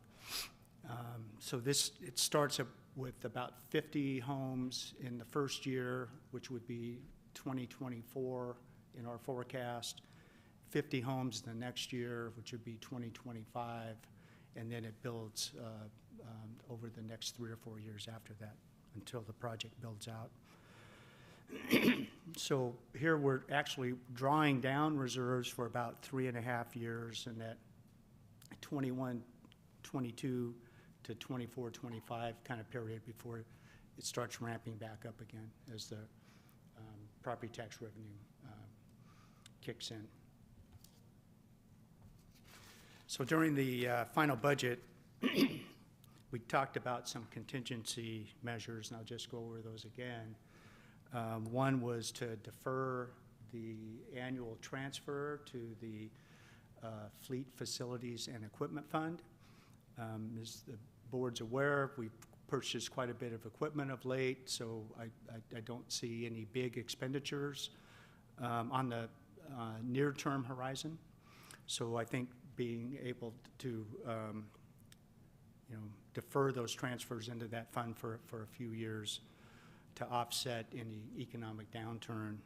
So it starts up with about 50 homes in the first year, which would be 2024 in our forecast, 50 homes the next year, which would be 2025, and then it builds over the next 3 or 4 years after that until the project builds out. So here we're actually drawing down reserves for about 3.5 years in that 21, 22 to 24, 25 kind of period before it starts ramping back up again as the property tax revenue kicks in. So during the final budget, we talked about some contingency measures, and I'll just go over those again. One was to defer the annual transfer to the Fleet Facilities and Equipment Fund. As the board's aware, we've purchased quite a bit of equipment of late, so I don't see any big expenditures on the near-term horizon. So I think being able to defer those transfers into that fund for a few years to offset any economic downturn,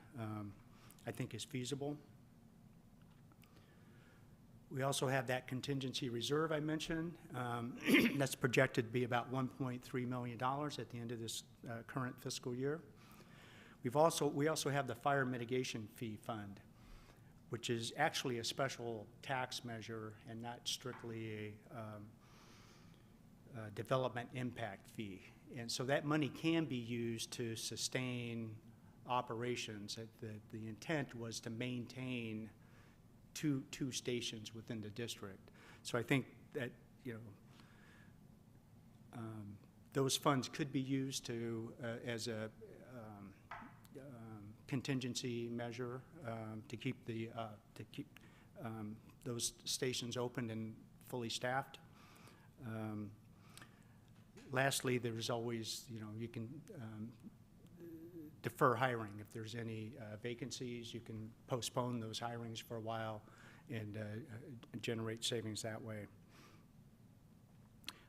I think is feasible. We also have that contingency reserve I mentioned. That's projected to be about $1.3 million at the end of this current fiscal year. We also have the Fire Mitigation Fee Fund, which is actually a special tax measure and not strictly a development impact fee. And so that money can be used to sustain operations. The intent was to maintain two stations within the district. So I think that, those funds could be used to, as a contingency measure to keep those stations open and fully staffed. Lastly, there's always, you can defer hiring. If there's any vacancies, you can postpone those hirings for a while and generate savings that way.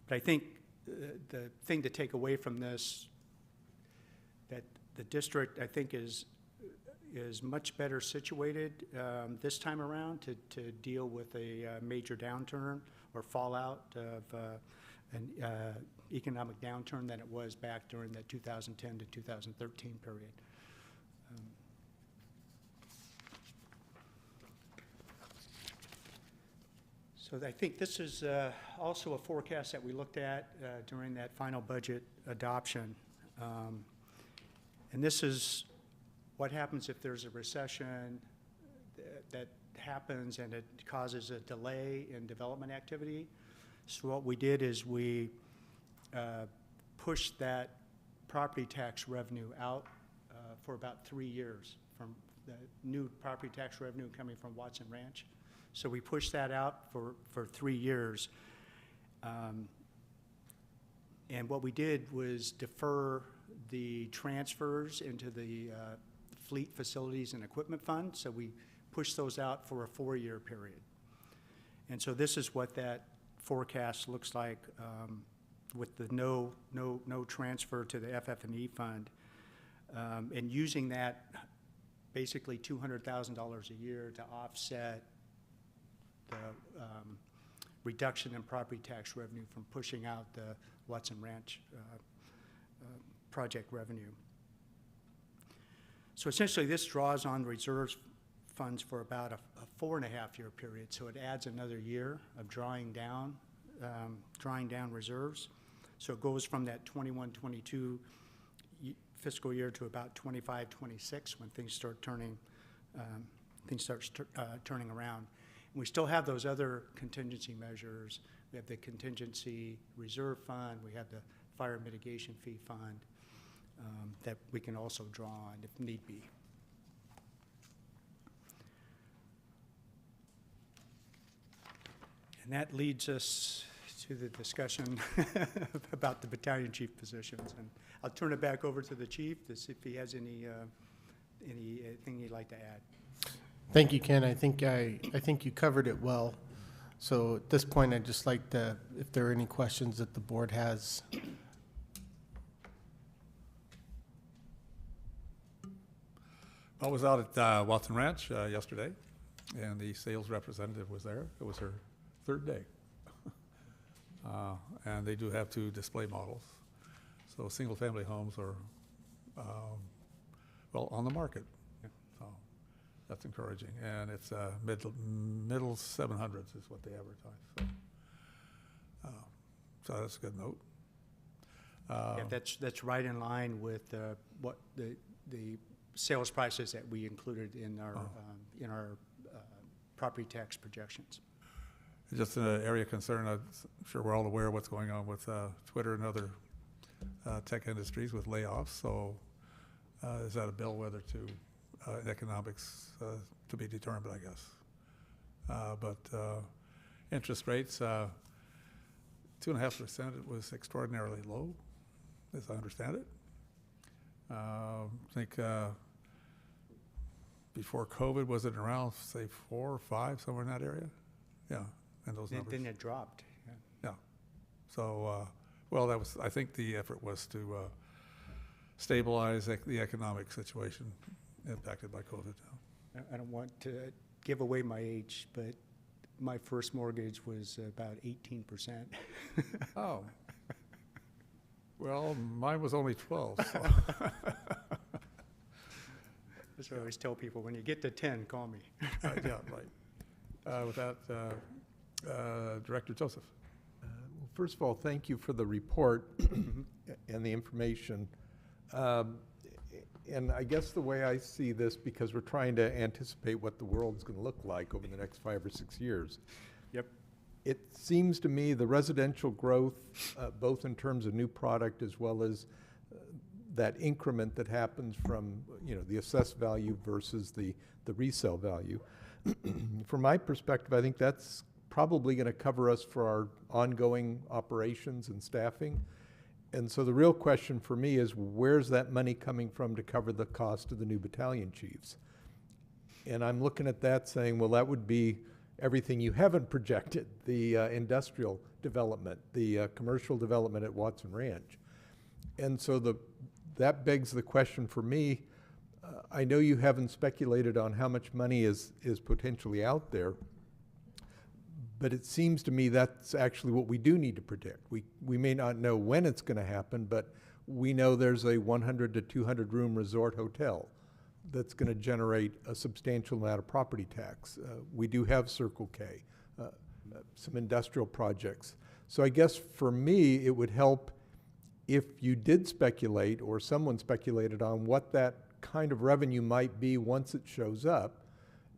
But I think the thing to take away from this, that the district, I think, is much better situated this time around to deal with a major downturn or fallout of an economic downturn than it was back during the 2010 to 2013 period. So I think this is also a forecast that we looked at during that final budget adoption. And this is what happens if there's a recession that happens and it causes a delay in development activity. So what we did is we pushed that property tax revenue out for about 3 years from the new property tax revenue coming from Watson Ranch. So we pushed that out for 3 years. And what we did was defer the transfers into the Fleet Facilities and Equipment Fund. So we pushed those out for a 4-year period. And so this is what that forecast looks like with the no transfer to the FF&E fund, and using that basically $200,000 a year to offset the reduction in property tax revenue from pushing out the Watson Ranch project revenue. So essentially this draws on reserves funds for about a 4.5-year period, so it adds another year of drawing down reserves. So it goes from that 21-22 fiscal year to about 25-26 when things start turning around. And we still have those other contingency measures. We have the contingency reserve fund. We have the fire mitigation fee fund that we can also draw on if need be. And that leads us to the discussion about the battalion chief positions. And I'll turn it back over to the chief to see if he has anything he'd like to add. Thank you, Ken. I think you covered it well. So at this point, I'd just like to, if there are any questions that the board has. I was out at Watson Ranch yesterday, and the sales representative was there. It was her 3rd day. And they do have 2 display models. So single-family homes are, well, on the market. So that's encouraging. And it's middle 700s is what they advertise. So that's a good note. Yeah, that's right in line with what the sales prices that we included in our property tax projections. Just an area of concern. I'm sure we're all aware of what's going on with Twitter and other tech industries with layoffs. So is that a bellwether to economics to be determined, I guess. But interest rates, 2.5%, it was extraordinarily low, as I understand it. I think before COVID, was it around, say, 4 or 5, somewhere in that area? Yeah, and those numbers. Then it dropped. Yeah. So, well, that was, I think the effort was to stabilize the economic situation impacted by COVID. I don't want to give away my age, but my first mortgage was about 18%. Oh. Well, mine was only 12. So. That's what I always tell people, when you get to 10, call me. Yeah, right. With that, Director Joseph. Well, first of all, thank you for the report and the information. And I guess the way I see this, because we're trying to anticipate what the world's going to look like over the next 5 or 6 years. Yep. it seems to me the residential growth, both in terms of new product as well as that increment that happens from, the assessed value versus the resale value. From my perspective, I think that's probably going to cover us for our ongoing operations and staffing. And so the real question for me is, where's that money coming from to cover the cost of the new battalion chiefs? And I'm looking at that saying, well, that would be everything you haven't projected, the industrial development, the commercial development at Watson Ranch. And so that begs the question for me. I know you haven't speculated on how much money is potentially out there, but it seems to me that's actually what we do need to predict. We may not know when it's going to happen, but we know there's a 100 to 200 room resort hotel that's going to generate a substantial amount of property tax. We do have Circle K, some industrial projects. So I guess for me, it would help if you did speculate, or someone speculated on what that kind of revenue might be once it shows up.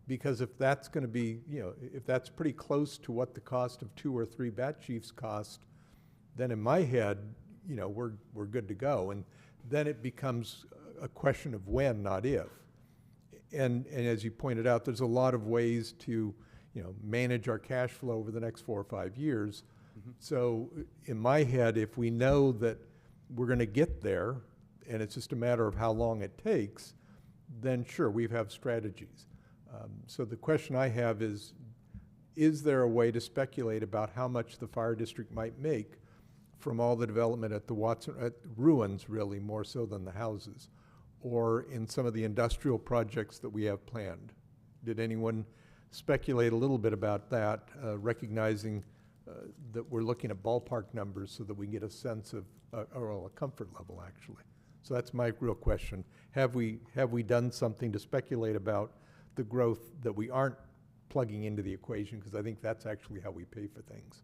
Because if that's going to be, if that's pretty close to what the cost of 2 or 3 bat chiefs cost, then in my head, we're good to go. And then it becomes a question of when, not if. And as you pointed out, there's a lot of ways to, manage our cash flow over the next 4 or 5 years. Mm-hmm. So in my head, if we know that we're going to get there, and it's just a matter of how long it takes, then sure, we have strategies. So the question I have is there a way to speculate about how much the fire district might make from all the development at the at ruins, really, more so than the houses, or in some of the industrial projects that we have planned? Did anyone speculate a little bit about that, recognizing that we're looking at ballpark numbers so that we get a sense of, or a comfort level, actually? So that's my real question. Have we done something to speculate about the growth that we aren't plugging into the equation? Because I think that's actually how we pay for things.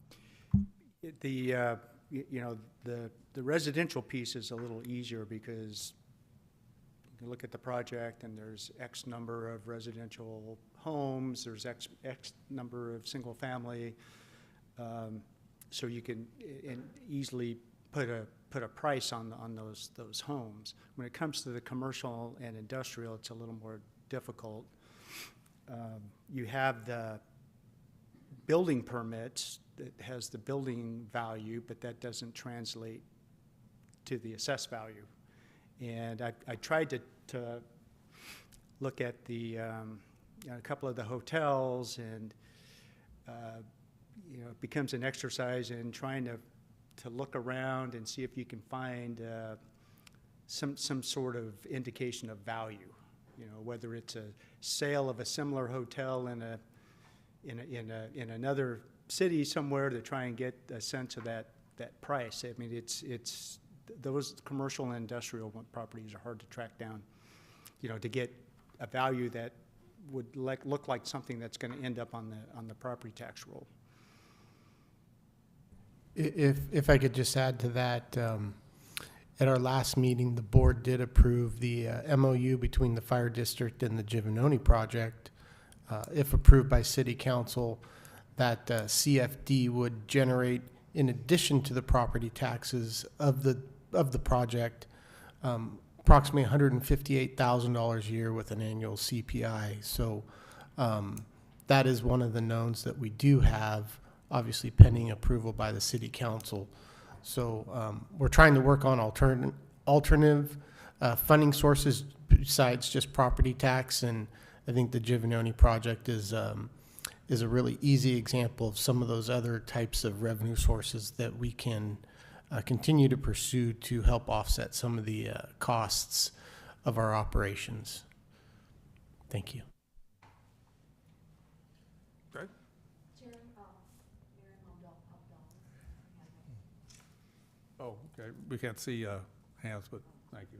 The residential piece is a little easier because you can look at the project and there's X number of residential homes, there's X number of single family, so you can easily put a price on those homes. When it comes to the commercial and industrial, it's a little more difficult. You have the building permits that has the building value, but that doesn't translate to the assessed value. And I tried to look at a couple of the hotels, and it becomes an exercise in trying to look around and see if you can find some sort of indication of value. Whether it's a sale of a similar hotel in another city somewhere to try and get a sense of that price. I mean, it's those commercial and industrial properties are hard to track down, to get a value that would look like something that's going to end up on the property tax roll. If I could just add to that, at our last meeting, the board did approve the MOU between the fire district and the Giovannoni project. If approved by city council, that CFD would generate, in addition to the property taxes of the project, approximately $158,000 a year with an annual CPI. So that is one of the knowns that we do have, obviously pending approval by the city council. So we're trying to work on alternative funding sources besides just property tax, and I think the Giovannoni project is a really easy example of some of those other types of revenue sources that we can continue to pursue to help offset some of the costs of our operations. Thank you. Greg? Oh, okay. We can't see hands, but thank you.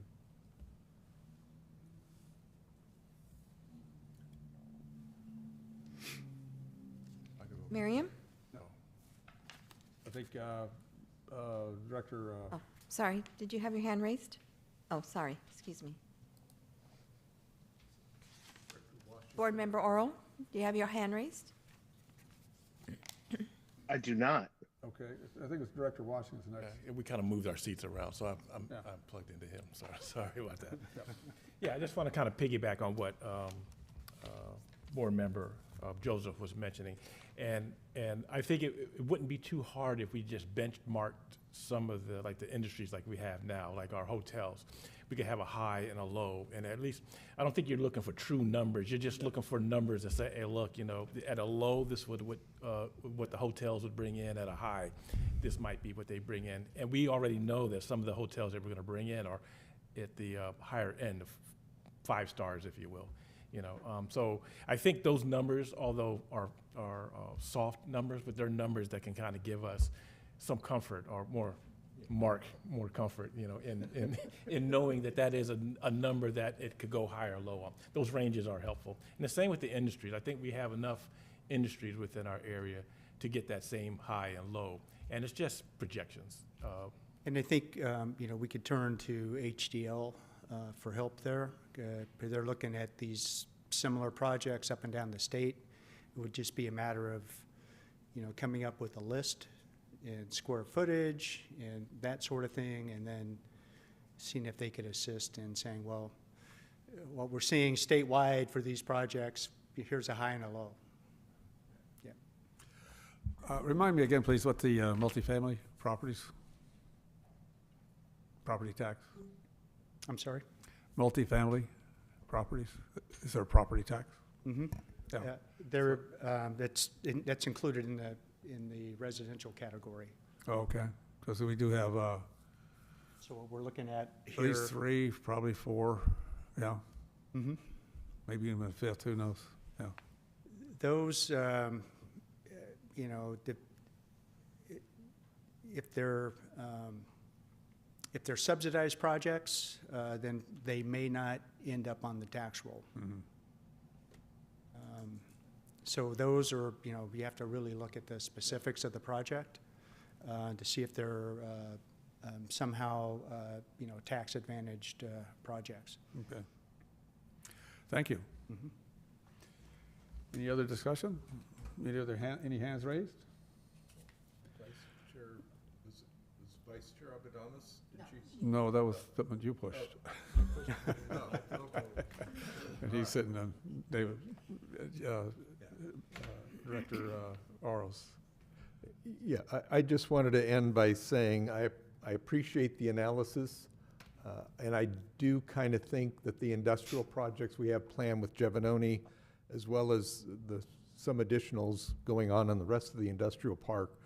Miriam? No. I think Director. Oh, sorry. Did you have your hand raised? Oh, sorry. Excuse me. Board Member Oral, do you have your hand raised? I do not. Okay, I think it's Director Washington's next. And we kind of moved our seats around, so I'm Yeah. plugged into him. Sorry about that. Yeah, I just want to kind of piggyback on what Board Member Joseph was mentioning. And I think it wouldn't be too hard if we just benchmarked some of the, like the industries like we have now, like our hotels. We could have a high and a low, and at least, I don't think you're looking for true numbers. You're just looking for numbers that say, hey, look, you know, at a low, this would what the hotels would bring in. At a high, this might be what they bring in. And we already know that some of the hotels that we're going to bring in are at the higher end of 5 stars, if you will. You know, so I think those numbers, although are soft numbers, but they're numbers that can kind of give us some comfort or more comfort, you know, in knowing that that is a number that it could go high or low on. Those ranges are helpful. And the same with the industries. I think we have enough industries within our area to get that same high and low. And it's just projections. And I think, you know, we could turn to HDL for help there. They're looking at these similar projects up and down the state. It would just be a matter of, you know, coming up with a list and square footage and that sort of thing, and then seeing if they could assist in saying, well, what we're seeing statewide for these projects, here's a high and a low. Yeah. Remind me again, please, what the multifamily property tax? I'm sorry? Multifamily properties, is there a property tax? Mm-hmm. Yeah. There, that's included in the residential category. Oh, okay, because we do have So what we're looking at at here. least 3, probably 4, yeah. Mm-hmm. Maybe even a 5th, who knows? Yeah. Those, you know, if they're subsidized projects, then they may not end up on the tax roll. Mhm. So those are, you know, you have to really look at the specifics of the project to see if they're somehow, you know, tax advantaged projects. Okay. Thank you. Mhm. Any other discussion? Any hands raised? Vice Chair, was Vice Chair Abadamas? No, that was something you pushed. And he's sitting on, David, Director Aros. Yeah, I just wanted to end by saying I appreciate the analysis, and I do kind of think that the industrial projects we have planned with Giovannoni, as well as some additionals going on in the rest of the industrial park,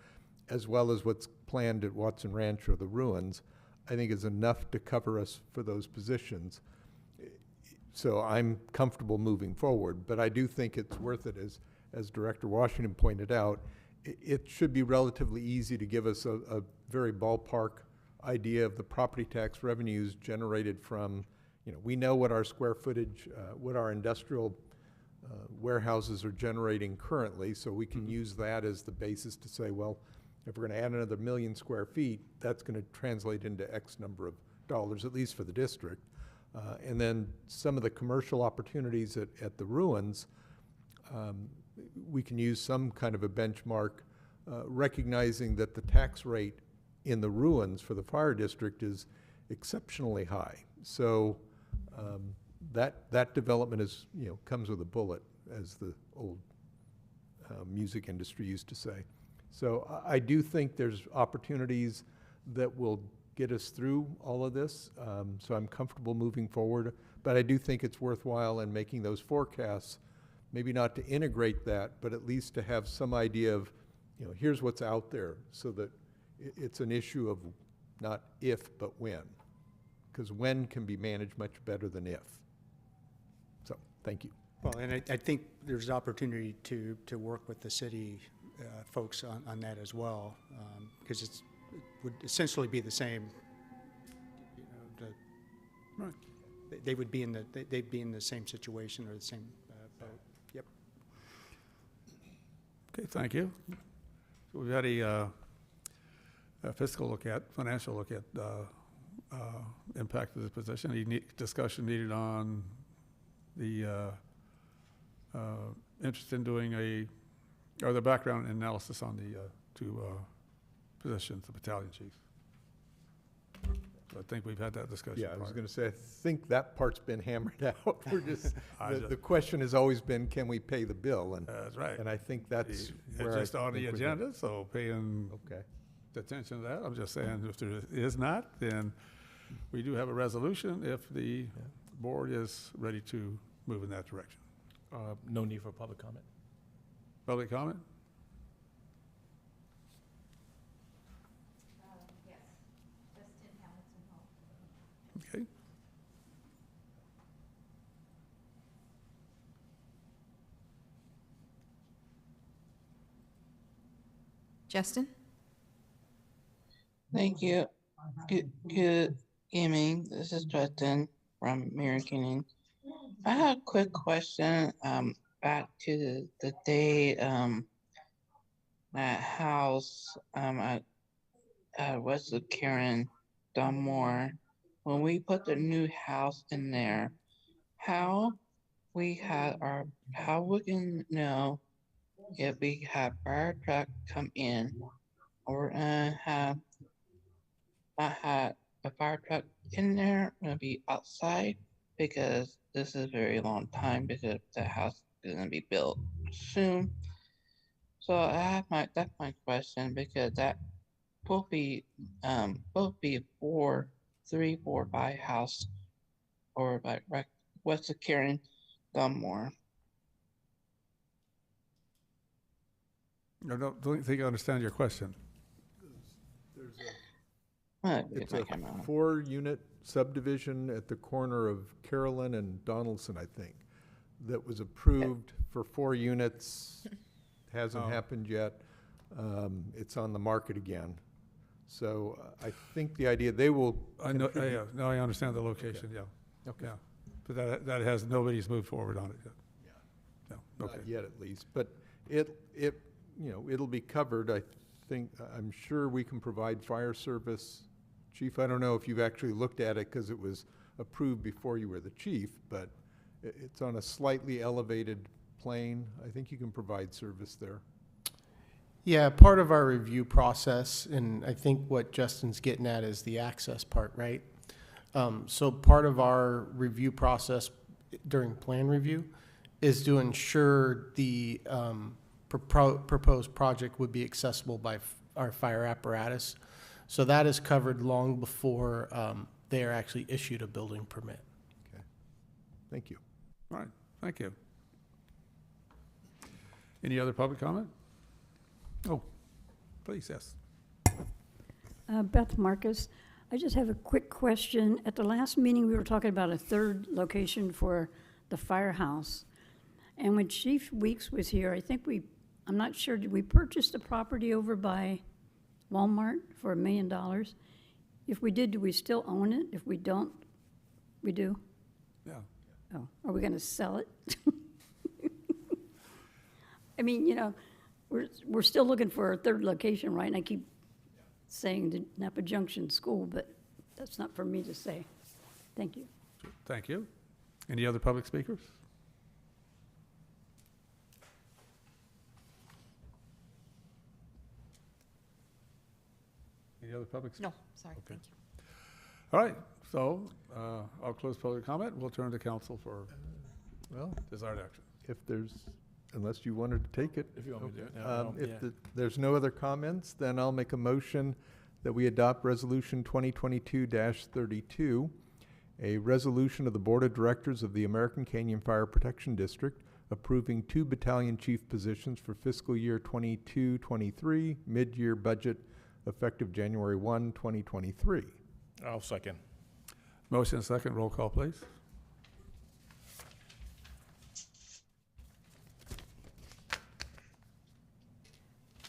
as well as what's planned at Watson Ranch or the Ruins, I think is enough to cover us for those positions. So I'm comfortable moving forward, but I do think it's worth it, as Director Washington pointed out. It should be relatively easy to give us a very ballpark idea of the property tax revenues generated from, you know, we know what our square footage, what our industrial warehouses are generating currently, so we can use that as the basis to say, well, if we're going to add another 1 million square feet, that's going to translate into X number of dollars, at least for the district. And then some of the commercial opportunities at the Ruins, we can use some kind of a benchmark, recognizing that the tax rate in the Ruins for the fire district is exceptionally high. So that development is, you know, comes with a bullet, as the old music industry used to say. So I do think there's opportunities that will get us through all of this. So I'm comfortable moving forward, but I do think it's worthwhile in making those forecasts, maybe not to integrate that, but at least to have some idea of, you know, here's what's out there, so that it's an issue of not if, but when. Because when can be managed much better than if. So, thank you. Well, and I think there's opportunity to work with the city folks on that as well, because it would essentially be the same, you know, Right. they'd be in the same situation or the same boat. Yep. Okay, thank you. So we've had a fiscal look at, financial look at impact of the position. Any discussion needed on the interest in doing or the background analysis on the two positions, the battalion chief. So I think we've had that discussion. Yeah, I was prior. going to say, I think that part's been hammered out. We're just, I the just- the question has always been, can we pay the bill? And That's right. and I think that's It's where I just on the think we're going. agenda, so paying Okay. attention to that. I'm just saying, if there is not, then we do have a resolution if the board is ready to move in that direction. No need for public comment. Public comment? Okay. Justin? Thank you. Good evening. This is Justin from American. I have a quick question, back to the day, that house, at West of Karen, Dunmore. When we put the new house in there, how we can know if we have fire truck come in, or have not had a fire truck in there, gonna be outside, because this is a very long time, because the house is gonna be built soon. So that's my question, because that will be 3, 4, 5 house, or by right west of Karen, Dunmore. I don't think I understand your question. It's a 4-unit subdivision at the corner of Carolyn and Donaldson, I think, that was approved for 4 units. Hasn't Oh. happened yet. It's on the market again. So I think the idea, they will. I know, contribute- yeah, now I understand the location, yeah. Okay. Yeah. But that has, nobody's moved forward on it yet. Yeah. No, okay. Not yet, at least, but it'll be covered, I think. I'm sure we can provide fire service. Chief, I don't know if you've actually looked at it, because it was approved before you were the chief, but it's on a slightly elevated plane. I think you can provide service there. Yeah, part of our review process, and I think what Justin's getting at is the access part, right? So part of our review process during plan review is to ensure the proposed project would be accessible by our fire apparatus. So that is covered long before they are actually issued a building permit. Okay. Thank you. All right, thank you. Any other public comment? Oh, please, yes. Beth Marcus, I just have a quick question. At the last meeting, we were talking about a third location for the firehouse. And when Chief Weeks was here, I'm not sure, did we purchase the property over by Walmart for $1 million? If we did, do we still own it? If we don't, we do? Yeah. Oh, are we gonna sell it? I mean, we're still looking for a third location, right? And I keep saying the Napa Junction School, but that's not for me to say. Thank you. Thank you. Any other public speakers? Any other public? No, sorry, thank you. All right, so I'll close public comment. We'll turn to council for Well, desired action. if there's, unless you wanted to take it. If you want me to do it. If there's no other comments, then I'll make a motion that we adopt Resolution 2022-32, a resolution of the Board of Directors of the American Canyon Fire Protection District approving 2 battalion chief positions for fiscal year 22-23, mid-year budget effective January 1, 2023. I'll second. Motion second, roll call, please.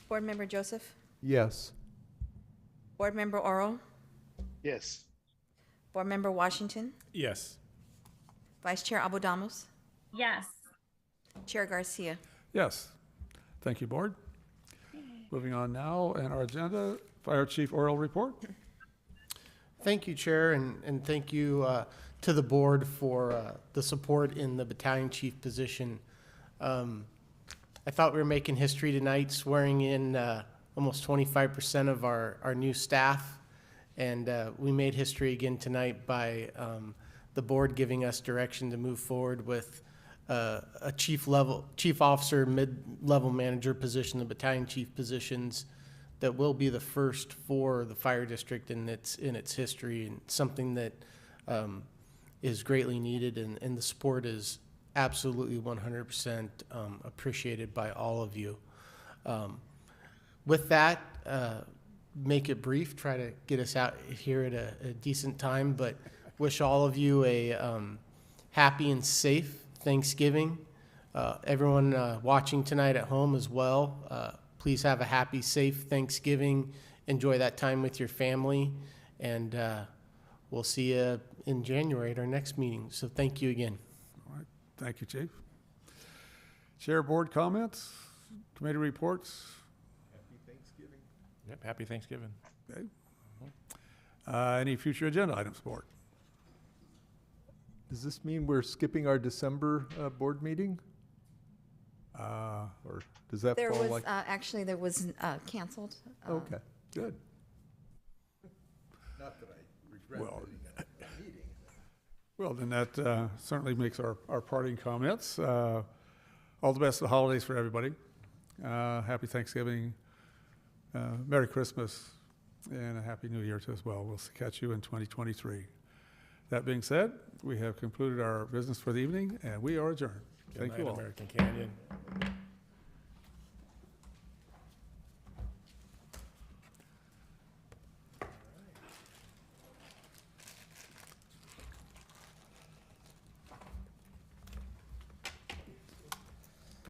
Board Member Joseph? Yes. Board Member Oro? Yes. Board Member Washington? Yes. Vice Chair Abodamos? Yes. Chair Garcia? Yes. Thank you, Board. Moving on now, and our agenda, Fire Chief oral report. Thank you, Chair, and thank you to the board for the support in the battalion chief position. I thought we were making history tonight, swearing in, almost 25% of our new staff. And we made history again tonight by the board giving us direction to move forward with a chief officer, mid-level manager position, the battalion chief positions that will be the first for the fire district in its history, and something that is greatly needed, and the support is absolutely 100% appreciated by all of you. With that, make it brief, try to get us out here at a decent time, but wish all of you a happy and safe Thanksgiving. Everyone watching tonight at home as well, please have a happy, safe Thanksgiving. Enjoy that time with your family, and we'll see you in January at our next meeting. So thank you again. All right, thank you, Chief. Chair board comments, committee reports. Yep, happy Thanksgiving. Okay. Any future agenda items, board? Does this mean we're skipping our December board meeting? Or does that There fall was, like? actually, there was canceled. Okay, good. Not that I regret Well, being at that meeting. Well, then that certainly makes our parting comments. All the best of the holidays for everybody. Happy Thanksgiving, Merry Christmas, and a Happy New Year as well. We'll catch you in 2023. That being said, we have concluded our business for the evening, and we are adjourned. Good Thank you night, all. American Canyon.